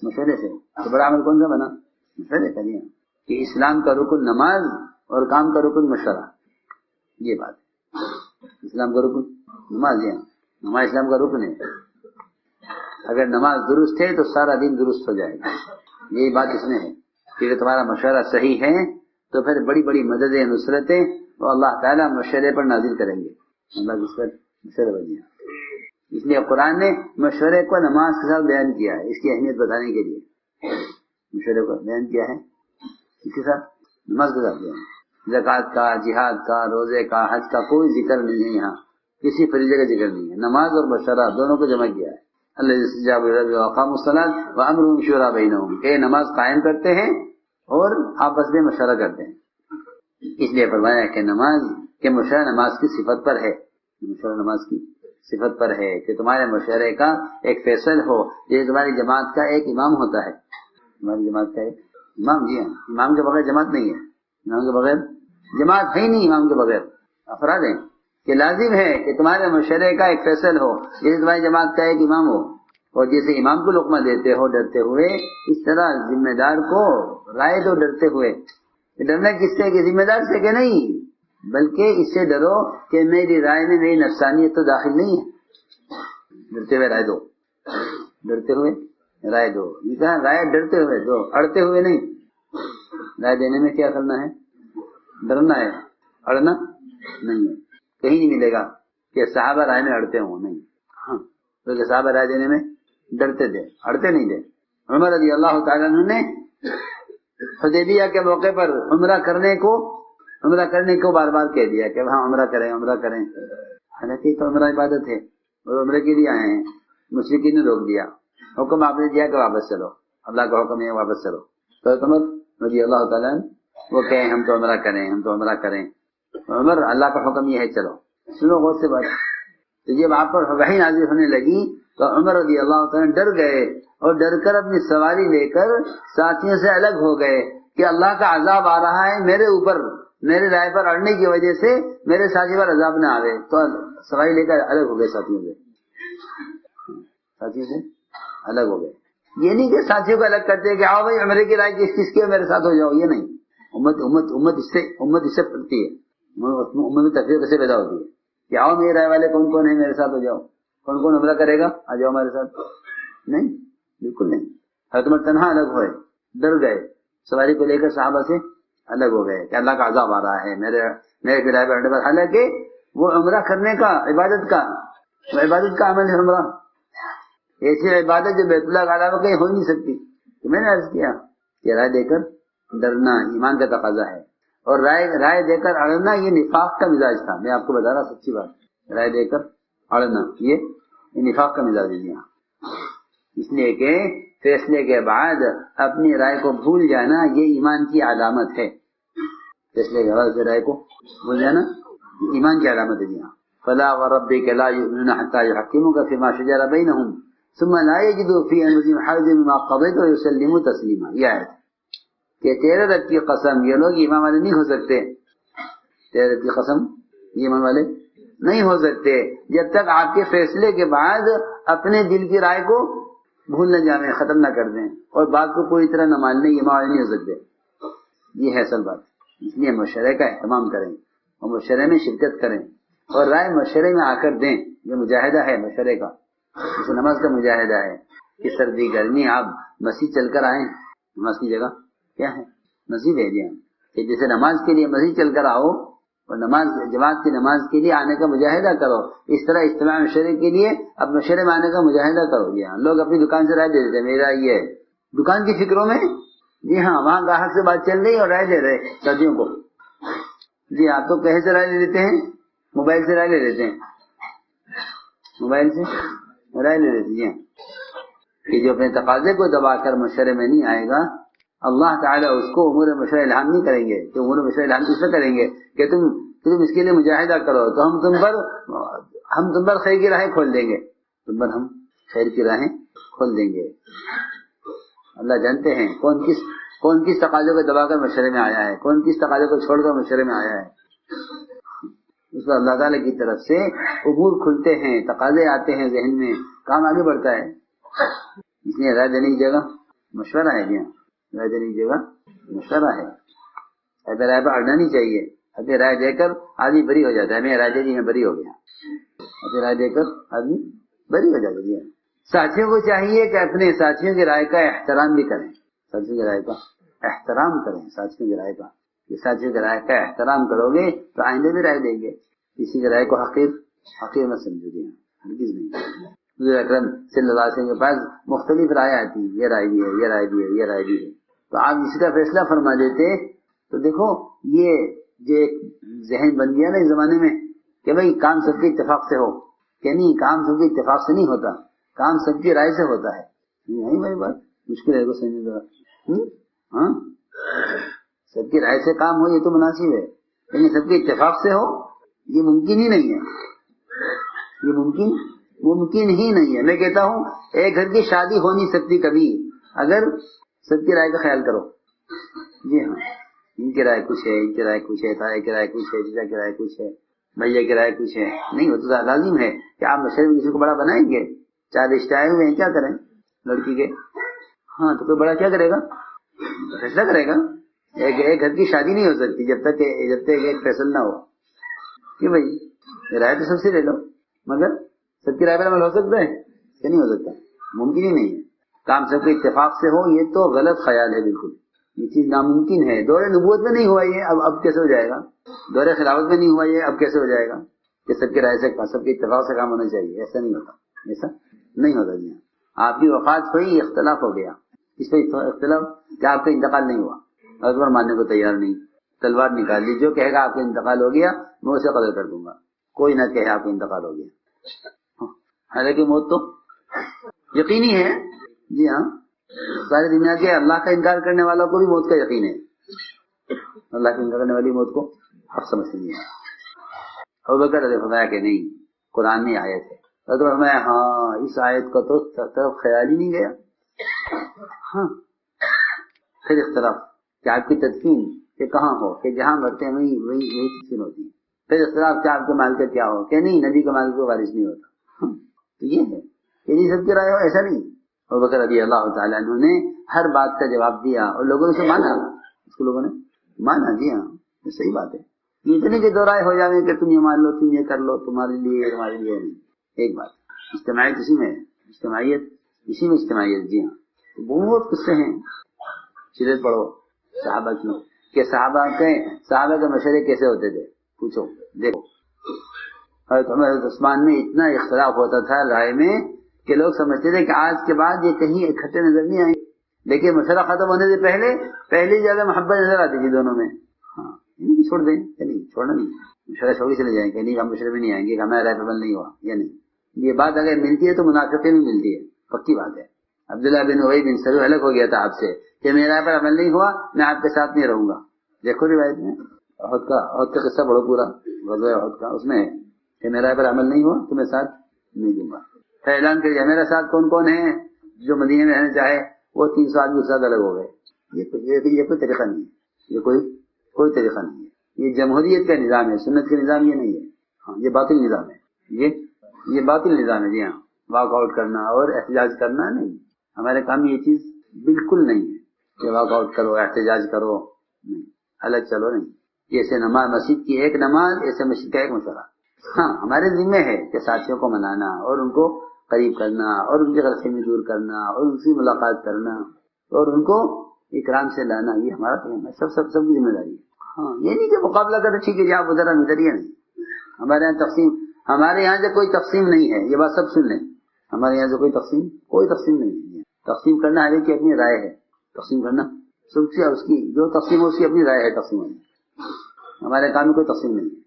مشورے سے، تو بڑا عمل کون سا بنا؟ مشورے کا نہیں، کہ اسلام کا رکن نماز اور کام کا رکن مشورہ، یہ بات ہے، اسلام کا رکن نماز ہے، نماز اسلام کا رکن ہے، اگر نماز درست ہے تو سارا دن درست ہو جائے گا، یہی بات اس میں ہے کہ تمہارا مشورہ صحیح ہے تو پھر بڑی بڑی مددیں نصرتیں وہ اللہ تعالیٰ مشورے پر نازل کریں گے، اللہ اس پر مشورہ بنیا، اس لیے قرآن نے مشورے کو نماز کے ساتھ بیان کیا ہے، اس کی اہمیت بتانے کے لیے مشورے کو بیان کیا ہے، اس کے ساتھ نماز کے ساتھ بیان، زکوٰۃ کا، جہاد کا، روزے کا، حج کا کوئی ذکر نہیں ہے، یہاں کسی فریضے کا ذکر نہیں ہے، نماز اور مشورہ دونوں کو جمع کیا ہے، اللہ استجاب وقام الصلاۃ وامرهم شورى بینہم، کہ نماز قائم کرتے ہیں اور آپس میں مشورہ کرتے ہیں، اس لیے فرمایا کہ نماز کہ مشورہ نماز کی صفت پر ہے، مشورہ نماز کی صفت پر ہے کہ تمہارے مشورے کا ایک فیصل ہو، یہ تمہاری جماعت کا ایک امام ہوتا ہے، تمہاری جماعت کا ایک امام، جی ہاں، امام کے بغیر جماعت نہیں ہے، امام کے بغیر جماعت ہے ہی نہیں، امام کے بغیر افراد ہیں، کہ لازم ہے کہ تمہارے مشورے کا ایک فیصل ہو، جیسے تمہاری جماعت کا ایک امام ہو، اور جیسے امام کو لقمہ دیتے ہو ڈرتے ہوئے، اس طرح ذمہ دار کو رائے دو ڈرتے ہوئے، ڈرنا کس سے کہ ذمہ دار سے کہ نہیں، بلکہ اس سے ڈرو کہ میری رائے میں میری نفسانیت تو داخل نہیں ہے، ڈرتے ہوئے رائے دو، ڈرتے ہوئے رائے دو، یہ کہا رائے ڈرتے ہوئے دو، اڑتے ہوئے نہیں، رائے دینے میں کیا کرنا ہے؟ ڈرنا ہے، اڑنا نہیں ہے، کہیں نہیں ملے گا کہ صحابہ رائے میں اڑتے ہوں، نہیں، ہاں کیونکہ صحابہ رائے دینے میں ڈرتے تھے، اڑتے نہیں تھے، عمر رضی اللہ تعالیٰ عنہ نے حدیبیہ کے موقع پر عمرہ کرنے کو بار بار کہہ دیا کہ ہاں عمرہ کریں، حالانکہ تو عمرہ عبادت ہے اور عمرے کے لیے آئے ہیں، مشرکین نے روک دیا، حکم آپ نے دیا کہ واپس چلو، اللہ کا حکم ہے واپس چلو، تو عمر رضی اللہ تعالیٰ عنہ وہ کہیں ہم تو عمرہ کریں، عمر اللہ کا حکم یہ ہے چلو، سنو غور سے بات، تو جب آپ پر وحی نازل ہونے لگی تو عمر رضی اللہ تعالیٰ ڈر گئے اور ڈر کر اپنی سواری لے کر ساتھیوں سے الگ ہو گئے کہ اللہ کا عذاب آ رہا ہے میرے اوپر، میرے رائے پر اڑنے کی وجہ سے میرے ساتھی پر عذاب نہ آئے، تو سواری لے کر الگ ہو گئے، ساتھیوں سے الگ ہو گئے، یہ نہیں کہ ساتھیوں کو الگ کرتے کہ آؤ بھائی عمرے کی رائے کس کی ہے میرے ساتھ ہو جاؤ، یہ نہیں، امت اس سے پڑتی ہے، امت میں تفریح سے پیدا ہوتی ہے کہ آؤ میرے رائے والے کون کون ہیں میرے ساتھ ہو جاؤ، کون کون عمرہ کرے گا آ جاؤ ہمارے ساتھ، نہیں، بالکل نہیں، حضرت عمر تنہا الگ ہوئے، ڈر گئے، سواری کو لے کر صحابہ سے الگ ہو گئے کہ اللہ کا عذاب آ رہا ہے میرے رائے پر اڑنے پر، حالانکہ وہ عمرہ کرنے کا عبادت کا عمل ہے، عمرہ ایسی عبادت جو بیت اللہ کے علاوہ کہیں ہو نہیں سکتی، تو میں نے عرض کیا کہ رائے دے کر ڈرنا ایمان کا تقاضا ہے، اور رائے دے کر اڑنا یہ نفاق کا مزاج تھا، میں آپ کو بتا رہا سچی بات، رائے دے کر اڑنا یہ نفاق کا مزاج ہے یہاں، اس لیے کہ فیصلے کے بعد اپنی رائے کو بھول جانا یہ ایمان کی علامت ہے، فیصلے کے بعد رائے کو بھول جانا ایمان کی علامت ہے یہاں، فلا وربک لا یؤمنون حتی یحکموک فیما شجر بینہم ثم لا یجدوا فی انفسہم حرجا مما قضیت ویسلموا تسلیما، یہ آیت کہ تیرے رب کی قسم یہ لوگ ایمان والے نہیں ہو سکتے، تیرے رب کی قسم یہ ایمان والے نہیں ہو سکتے جب تک آپ کے فیصلے کے بعد اپنے دل کی رائے کو بھول نہ جائیں، ختم نہ کر دیں اور بات کو پوری طرح نہ مان لیں، ایمان والے نہیں ہو سکتے، یہ ہے اصل بات، اس لیے مشورے کا اہتمام کریں اور مشورے میں شرکت کریں اور رائے مشورے میں آ کر دیں، یہ مجاہدہ ہے مشورے کا، جیسے نماز کا مجاہدہ ہے کہ سردی گرمی آپ مسجد چل کر آئیں، نماز کی جگہ کیا ہے مسجد ہے جی، کہ جیسے نماز کے لیے مسجد چل کر آؤ اور جماعت کی نماز کے لیے آنے کا مجاہدہ کرو، اس طرح اجتماع مشورے کے لیے اب مشورے میں آنے کا مجاہدہ کرو، جی ہاں، لوگ اپنی دکان سے رائے دے دیتے ہیں، میرا یہ ہے دکان کی فکروں میں، جی ہاں وہاں گاہک سے بات چل رہی اور رائے دے رہے ساتھیوں کو، جی آپ تو کہیں سے رائے لے لیتے ہیں، موبائل سے رائے لے لیتے ہیں، موبائل سے رائے لے لیتے ہیں، کہ جو اپنے تقاضے کو دبا کر مشورے میں نہیں آئے گا اللہ تعالیٰ اس کو امور مشورہ الہام نہیں کریں گے، کہ امور مشورہ الہام کس سے کریں گے کہ تم اس کے لیے مجاہدہ کرو، تو ہم تم پر ہم تم پر خیر کی راہیں کھول دیں گے، تم پر ہم خیر کی راہیں کھول دیں گے۔ اللہ جانتے ہیں کون کس تقاضے کو دبا کر مشورے میں آیا ہے، کون کس تقاضے کو چھوڑ کر مشورے میں آیا ہے۔ اس پر اللہ تعالیٰ کی طرف سے امور کھلتے ہیں، تقاضے آتے ہیں ذہن میں، کام آگے بڑھتا ہے۔ اس لیے رائے دینے کی جگہ مشورہ ہے، رائے دینے کی جگہ مشورہ ہے۔ ابھی رائے پر اڑنا نہیں چاہیے، ابھی رائے دے کر آدمی بری ہو جاتا ہے، میں رائے دے دی میں بری ہو گیا، ابھی رائے دے کر آدمی بری ہو جاتا ہے۔ ساتھیوں کو چاہیے کہ اپنے ساتھیوں کی رائے کا احترام بھی کریں، ساتھیوں کی رائے کا احترام کریں، ساتھیوں کی رائے کا، یہ ساتھیوں کی رائے کا احترام کرو گے تو آئندہ بھی رائے دیں گے۔ کسی کی رائے کو حقیر نہ سمجھو گے، ہرگز نہیں۔ حضور اکرم صلی اللہ علیہ وسلم کے پاس مختلف رائے آتی، یہ رائے بھی ہے، یہ رائے بھی ہے، یہ رائے بھی ہے، تو آپ اسی کا فیصلہ فرما دیتے۔ تو دیکھو یہ جو ایک ذہن بن گیا نا اس زمانے میں کہ بھائی کام سب کے اتفاق سے ہو، کہ نہیں، کام سب کے اتفاق سے نہیں ہوتا، کام سب کی رائے سے ہوتا ہے۔ نہیں بھائی، بات مشکل ہے کو سمجھنے ذرا۔ ہاں، سب کی رائے سے کام ہو یہ تو مناسب ہے، لیکن سب کے اتفاق سے ہو یہ ممکن ہی نہیں ہے، یہ ممکن ہی نہیں ہے۔ میں کہتا ہوں ایک گھر کی شادی ہو نہیں سکتی کبھی اگر سب کی رائے کا خیال کرو۔ جی ہاں، ان کی رائے کچھ ہے، ان کی رائے کچھ ہے، تایا کی رائے کچھ ہے، جیجا کی رائے کچھ ہے، بھیا کی رائے کچھ ہے، نہیں ہوتا۔ لازم ہے کہ آپ مشورے میں کسی کو بڑا بنائیں گے، چار رشتے آئے ہوئے ہیں، کیا کریں لڑکی کے؟ ہاں، تو کوئی بڑا کیا کرے گا؟ فیصلہ کرے گا۔ ایک گھر کی شادی نہیں ہو سکتی جب تک ایک فیصلہ نہ ہو کہ بھائی رائے تو سب سے لے لو، مگر سب کی رائے پر عمل ہو سکتا ہے کہ نہیں ہو سکتا؟ ممکن ہی نہیں ہے۔ کام سب کے اتفاق سے ہو یہ تو غلط خیال ہے، بالکل یہ چیز ناممکن ہے۔ دور نبوت میں نہیں ہوا یہ، اب کیسے ہو جائے گا؟ دور خلافت میں نہیں ہوا یہ، اب کیسے ہو جائے گا کہ سب کی رائے سے، سب کے اتفاق سے کام ہونا چاہیے؟ ایسا نہیں ہوتا، ایسا نہیں ہوتا جی۔ آپ کی وفات ہوئی، اختلاف ہو گیا، اس پہ اختلاف کیا آپ کا انتقال نہیں ہوا، اکبر ماننے کو تیار نہیں، تلوار نکال لی، جو کہے گا آپ کا انتقال ہو گیا میں اسے قتل کر دوں گا، کوئی نہ کہے آپ کا انتقال ہو گیا۔ حالانکہ موت تو یقینی ہے، جی ہاں، ساری دنیا کے اللہ کا انکار کرنے والوں کو بھی موت کا یقین ہے، اللہ کا انکار کرنے والی موت کو حق سمجھتے ہیں۔ ابوبکر رضی اللہ عنہ کہ نہیں، قرآن میں آیت ہے، حضرت میں ہاں اس آیت کا تو طرف خیال ہی نہیں گیا۔ ہاں، پھر اختلاف کہ آپ کی تدفین کہ کہاں ہو، کہ جہاں مرتے ہیں وہی تدفین ہوتی ہے۔ پھر اختلاف کہ آپ کے مال کا کیا ہو، کہ نہیں نبی کے مال کو وارث نہیں ہوتا۔ تو یہ ہے کہ نہیں سب کی رائے ہو، ایسا نہیں۔ ابوبکر رضی اللہ تعالیٰ عنہ نے ہر بات کا جواب دیا اور لوگوں نے اسے مانا، اس کو لوگوں نے مانا۔ جی ہاں، یہ صحیح بات ہے۔ یہ اتنی کہ دو رائے ہو جائے کہ تم یہ مان لو، تم یہ کر لو، تمہارے لیے تمہارے لیے نہیں، ایک بات۔ اجتماعیت اسی میں ہے، اسی میں اجتماعیت۔ جی ہاں، بہت قصے ہیں، سیرت پڑھو صحابہ کی کہ صحابہ کے مشورے کیسے ہوتے تھے، پوچھو دیکھو۔ حضرت عمر حضرت عثمان میں اتنا اختلاف ہوتا تھا رائے میں کہ لوگ سمجھتے تھے کہ آج کے بعد یہ کہیں اکٹھے نظر نہیں آئیں گے، لیکن مشورہ ختم ہونے سے پہلے زیادہ محبت نظر آتی تھی دونوں میں۔ ہاں، چھوڑ دیں کہ نہیں، چھوڑنا نہیں، مشورہ چھوڑ کے چلے جائیں کہ نہیں ہم مشورے میں نہیں آئیں گے، کہ ہمارا رائے پر عمل نہیں ہوا یا نہیں۔ یہ بات اگر ملتی ہے تو منافقین میں ملتی ہے، پکی بات ہے۔ عبداللہ بن ابی بن سلول الگ ہو گیا تھا آپ سے کہ میرے رائے پر عمل نہیں ہوا، میں آپ کے ساتھ نہیں رہوں گا۔ دیکھو روایت میں احد کا قصہ پڑھو پورا، غزوہ احد کا، اس میں کہ میرے رائے پر عمل نہیں ہوا تو میں ساتھ نہیں دوں گا۔ پھر اعلان کر دیا میرا ساتھ کون کون ہے، جو مدینے میں رہنا چاہے وہ 300 آدمی اس ساتھ الگ ہو گئے۔ یہ کوئی طریقہ نہیں ہے، یہ کوئی طریقہ نہیں ہے، یہ جمہوریت کا نظام ہے، سنت کا نظام یہ نہیں ہے۔ ہاں، یہ باطل نظام ہے، یہ باطل نظام ہے۔ جی ہاں، واک آؤٹ کرنا اور احتجاج کرنا نہیں، ہمارے کام میں یہ چیز بالکل نہیں ہے کہ واک آؤٹ کرو، احتجاج کرو، نہیں، الگ چلو نہیں۔ جیسے نماز مسجد کی ایک نماز، ایسے مسجد کا ایک مشورہ۔ ہاں، ہمارے ذمہ ہے کہ ساتھیوں کو منانا اور ان کو قریب کرنا اور ان کی غلط فہمی دور کرنا اور ان سے ملاقات کرنا اور ان کو اکرام سے لانا، یہ ہمارا کام ہے، سب کی ذمہ داری ہے۔ ہاں، یہ نہیں کہ مقابلہ کرنا، ٹھیک ہے جی آپ ادھر ہم ادھر، یہ نہیں۔ ہمارے یہاں سے کوئی تقسیم نہیں ہے، یہ بات سب سن لیں، ہمارے یہاں سے کوئی تقسیم نہیں ہے۔ تقسیم کرنا ہر ایک کی اپنی رائے ہے، تقسیم کرنا سب سے اس کی جو تقسیم ہے اس کی اپنی رائے ہے تقسیم ہونا، ہمارے کام میں کوئی تقسیم نہیں ہے۔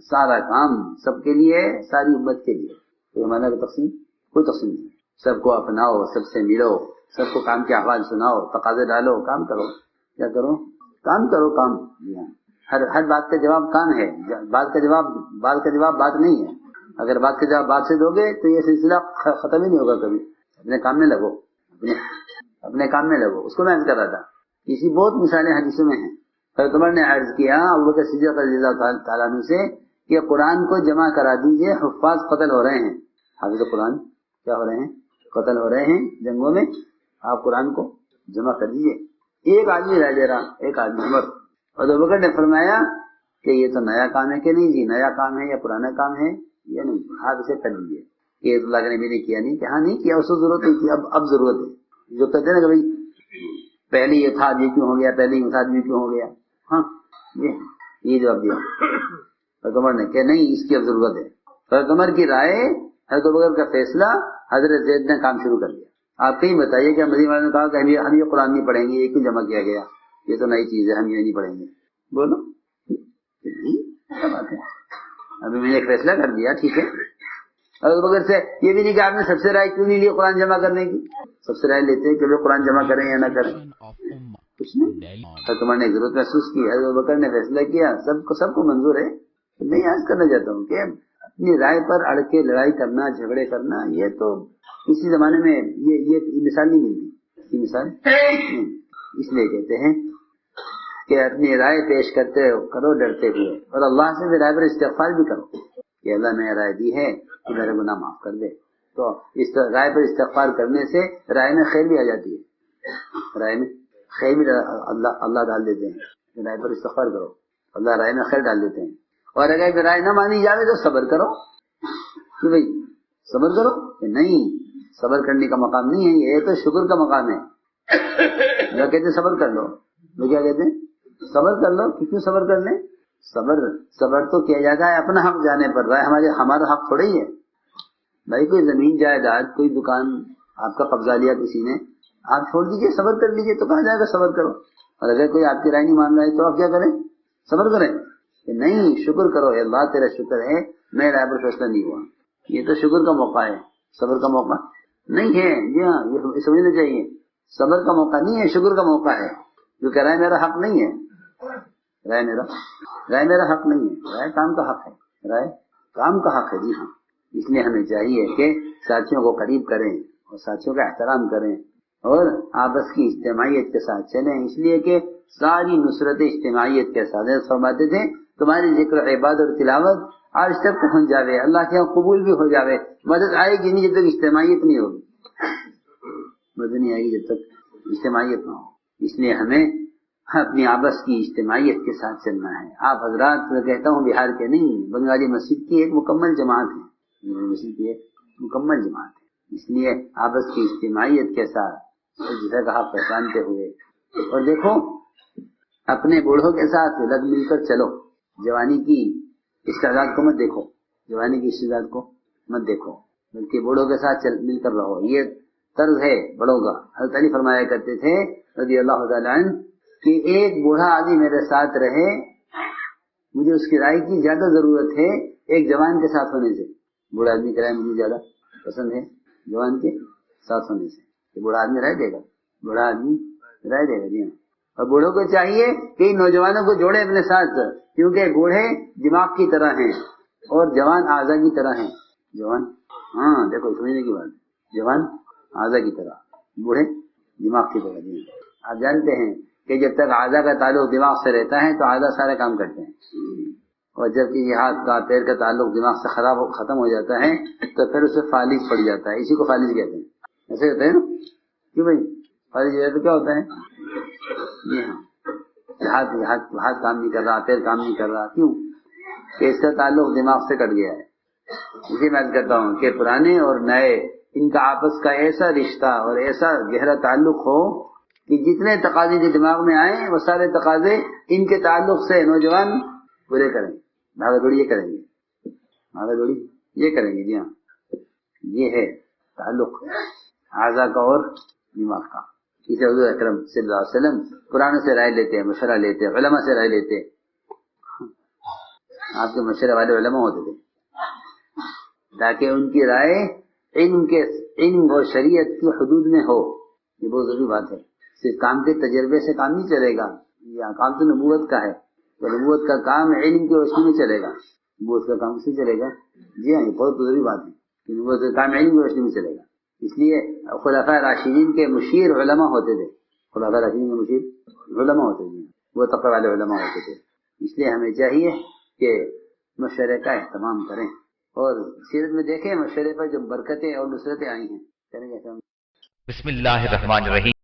سارا کام سب کے لیے، ساری امت کے لیے، تو ہمارا کوئی تقسیم نہیں۔ سب کو اپناؤ، سب سے ملو، سب کو کام کے احوال سناؤ، تقاضے ڈالو، کام کرو، کیا کرو، کام کرو، ہر بات کا جواب کام ہے، بات کا جواب بات نہیں ہے۔ اگر بات کے جواب بات سے دو گے تو یہ سلسلہ ختم ہی نہیں ہوگا کبھی. اپنے کام میں لگو, اپنے کام میں لگو. اس کو میں عرض کر رہا تھا, اسی بہت مثالیں حدیثوں میں ہیں. حضرت عمر نے عرض کیا ابوبکر صدیق رضی اللہ تعالیٰ عنہ سے کہ قرآن کو جمع کرا دیجئے, حفاظ قتل ہو رہے ہیں. حافظ قرآن کیا ہو رہے ہیں؟ قتل ہو رہے ہیں جنگوں میں, آپ قرآن کو جمع کر دیجئے. ایک آدمی رہ دے رہا, ایک آدمی عمر. اور ابوبکر نے فرمایا کہ یہ تو نیا کام ہے کہ نہیں جی, نیا کام ہے یا پرانا کام ہے یا نہیں, آپ اسے کر دیجیے. یہ اللہ کے نبی نے کیا نہیں کہ ہاں نہیں کیا, اس کو ضرورت نہیں تھی, اب ضرورت ہے. جو کہتے ہیں نا کہ بھائی پہلے یہ تھا یہ کیوں ہو گیا, پہلے یہ تھا یہ کیوں ہو گیا, ہاں یہ جواب دیا حضرت عمر نے کہ نہیں اس کی اب ضرورت ہے. حضرت عمر کی رائے, حضرت ابوبکر کا فیصلہ, حضرت زید نے کام شروع کر دیا. آپ کہیں بتائیے کہ مدینہ والوں نے کہا کہ ہم یہ قرآن نہیں پڑھیں گے, یہ کیوں جمع کیا گیا, یہ تو نئی چیز ہے, ہم یہ نہیں پڑھیں گے. بولو کیا بات ہے, ابھی میں نے ایک فیصلہ کر دیا, ٹھیک ہے. اور بغیر سے یہ بھی نہیں کہ آپ نے سب سے رائے کیوں نہیں لی قرآن جمع کرنے کی. سب سے رائے لیتے ہیں کہ وہ قرآن جمع کریں یا نہ کریں, کچھ نہیں. تمہارے نے ضرورت محسوس کی, حضرت بکر نے فیصلہ کیا, سب کو منظور ہے. میں آج کرنا چاہتا ہوں کہ اپنی رائے پر اڑ کے لڑائی کرنا, جھگڑے کرنا, یہ تو کسی زمانے میں یہ مثال نہیں ملتی. یہ مثال اس لیے کہتے ہیں کہ اپنی رائے پیش کرتے کرو ڈرتے ہوئے, اور اللہ سے بھی رائے پر استغفار بھی کرو کہ اللہ نے رائے دی ہے کہ میرے گناہ معاف کر دے. تو اس رائے پر استغفار کرنے سے رائے میں خیر بھی آ جاتی ہے, رائے میں خیر بھی اللہ ڈال دیتے ہیں. رائے پر استغفار کرو, اللہ رائے میں خیر ڈال دیتے ہیں. اور اگر رائے نہ مانی جائے تو صبر کرو, کہ بھائی صبر کرو, کہ نہیں صبر کرنے کا مقام نہیں ہے, یہ تو شکر کا مقام ہے. جو کہتے ہیں صبر کر لو, وہ کیا کہتے ہیں صبر کر لو, کیوں صبر کر لیں. صبر تو کیا جاتا ہے اپنا حق جانے پر, رائے ہمارا حق تھوڑا ہی ہے. بھائی کوئی زمین جائیداد, کوئی دکان آپ کا قبضہ لیا کسی نے, آپ چھوڑ دیجئے, صبر کر لیجئے, تو کہا جائے گا صبر کرو. اور اگر کوئی آپ کی رائے نہیں مان رہا ہے تو آپ کیا کریں, صبر کریں کہ نہیں شکر کرو, اللہ تیرا شکر ہے میں رائے پر فیصلہ نہیں ہوا. یہ تو شکر کا موقع ہے, صبر کا موقع نہیں ہے. جی ہاں, یہ سمجھنا چاہیے, صبر کا موقع نہیں ہے, شکر کا موقع ہے. جو کہہ رہا ہے میرا حق نہیں ہے, رائے میرا حق نہیں ہے, رائے کام کا حق ہے, رائے کام کا حق ہے. جی ہاں, اس لیے ہمیں چاہیے کہ ساتھیوں کو قریب کریں اور ساتھیوں کا احترام کریں اور آپس کی اجتماعیت کے ساتھ چلیں, اس لیے کہ ساری نصرت اجتماعیت کے ساتھ. فرماتے تھے تمہاری ذکر عبادت اور تلاوت آج تک پہنچ جاوے, اللہ کے یہاں قبول بھی ہو جاوے, مدد آئے گی نہیں جب تک اجتماعیت نہیں ہوگی, مدد نہیں آئے گی جب تک اجتماعیت نہ ہو. اس لیے ہمیں اپنی آپس کی اجتماعیت کے ساتھ چلنا ہے. آپ حضرات میں کہتا ہوں بہار کے نہیں, بنگالی مسجد کی ایک مکمل جماعت ہے, مسجد کی ایک مکمل جماعت ہے. اس لیے آپس کی اجتماعیت کے ساتھ جسے کہا پہچانتے ہوئے, اور دیکھو اپنے بوڑھوں کے ساتھ لگ مل کر چلو. جوانی کی استعداد کو مت دیکھو, جوانی کی استعداد کو مت دیکھو, بلکہ بوڑھوں کے ساتھ مل کر رہو. یہ طرز ہے بڑوں کا. حضرت علی فرمایا کرتے تھے رضی اللہ تعالیٰ عنہ کہ ایک بوڑھا آدمی میرے ساتھ رہے, مجھے اس کی رائے کی زیادہ ضرورت ہے ایک جوان کے ساتھ ہونے سے. بوڑھا آدمی کی رائے مجھے زیادہ پسند ہے جوان کے ساتھ ہونے سے. کہ بوڑھا آدمی رائے دے گا, بوڑھا آدمی رائے دے گا. جی ہاں, اور بوڑھوں کو چاہیے کہ نوجوانوں کو جوڑے اپنے ساتھ, کیونکہ بوڑھے دماغ کی طرح ہیں اور جوان اعضاء کی طرح ہیں. جوان, ہاں دیکھو سمجھنے کی بات, جوان اعضاء کی طرح, بوڑھے دماغ کی طرح. جی آپ جانتے ہیں کہ جب تک اعضاء کا تعلق دماغ سے رہتا ہے تو اعضاء سارے کام کرتے ہیں, اور جب یہ ہاتھ کا پیر کا تعلق دماغ سے ختم ہو جاتا ہے تو پھر اسے فالج پڑ جاتا ہے. اسی کو فالج کہتے ہیں. ایسے کہتے ہیں نا, کیوں بھائی فالج تو کیا ہوتا ہے. جی ہاں, ہاتھ کام نہیں کر رہا, پیر کام نہیں کر رہا, کیوں کہ اس کا تعلق دماغ سے کٹ گیا ہے. اسی میں کہتا ہوں کہ پرانے اور نئے ان کا آپس کا ایسا رشتہ اور ایسا گہرا تعلق ہو کہ جتنے تقاضے جو دماغ میں آئیں وہ سارے تقاضے ان کے تعلق سے نوجوان پورے کریں. بھاگا دوڑی یہ کریں گے, بھاگا دوڑی یہ کریں گے. جی ہاں, یہ ہے تعلق اعضاء کا اور دماغ کا. اسے حضور اکرم صلی اللہ علیہ وسلم قرآن سے رائے لیتے ہیں, مشورہ لیتے ہیں, علماء سے رائے لیتے ہیں. آپ کے مشورے والے علماء ہوتے تھے تاکہ ان کی رائے علم اور شریعت کی حدود میں ہو. یہ بہت ضروری بات ہے. صرف کام کے تجربے سے کام نہیں چلے گا, یہ کام تو نبوت کا ہے, تو نبوت کا کام علم کی روشنی میں چلے گا. وہ اس کا کام سے چلے گا. جی ہاں، یہ بہت ضروری بات ہے، وہ کام علم کی روشنی میں چلے گا. اس لیے خلفاء راشدین کے مشیر علماء ہوتے تھے. خلفاء راشدین کے مشیر علماء ہوتے تھے، وہ تقوی والے علماء ہوتے تھے. اس لیے ہمیں چاہیے کہ مشورے کا اہتمام کریں، اور سیرت میں دیکھیں مشورے پر جو برکتیں اور نصرتیں آئی ہیں. بسم اللہ الرحمن الرحیم.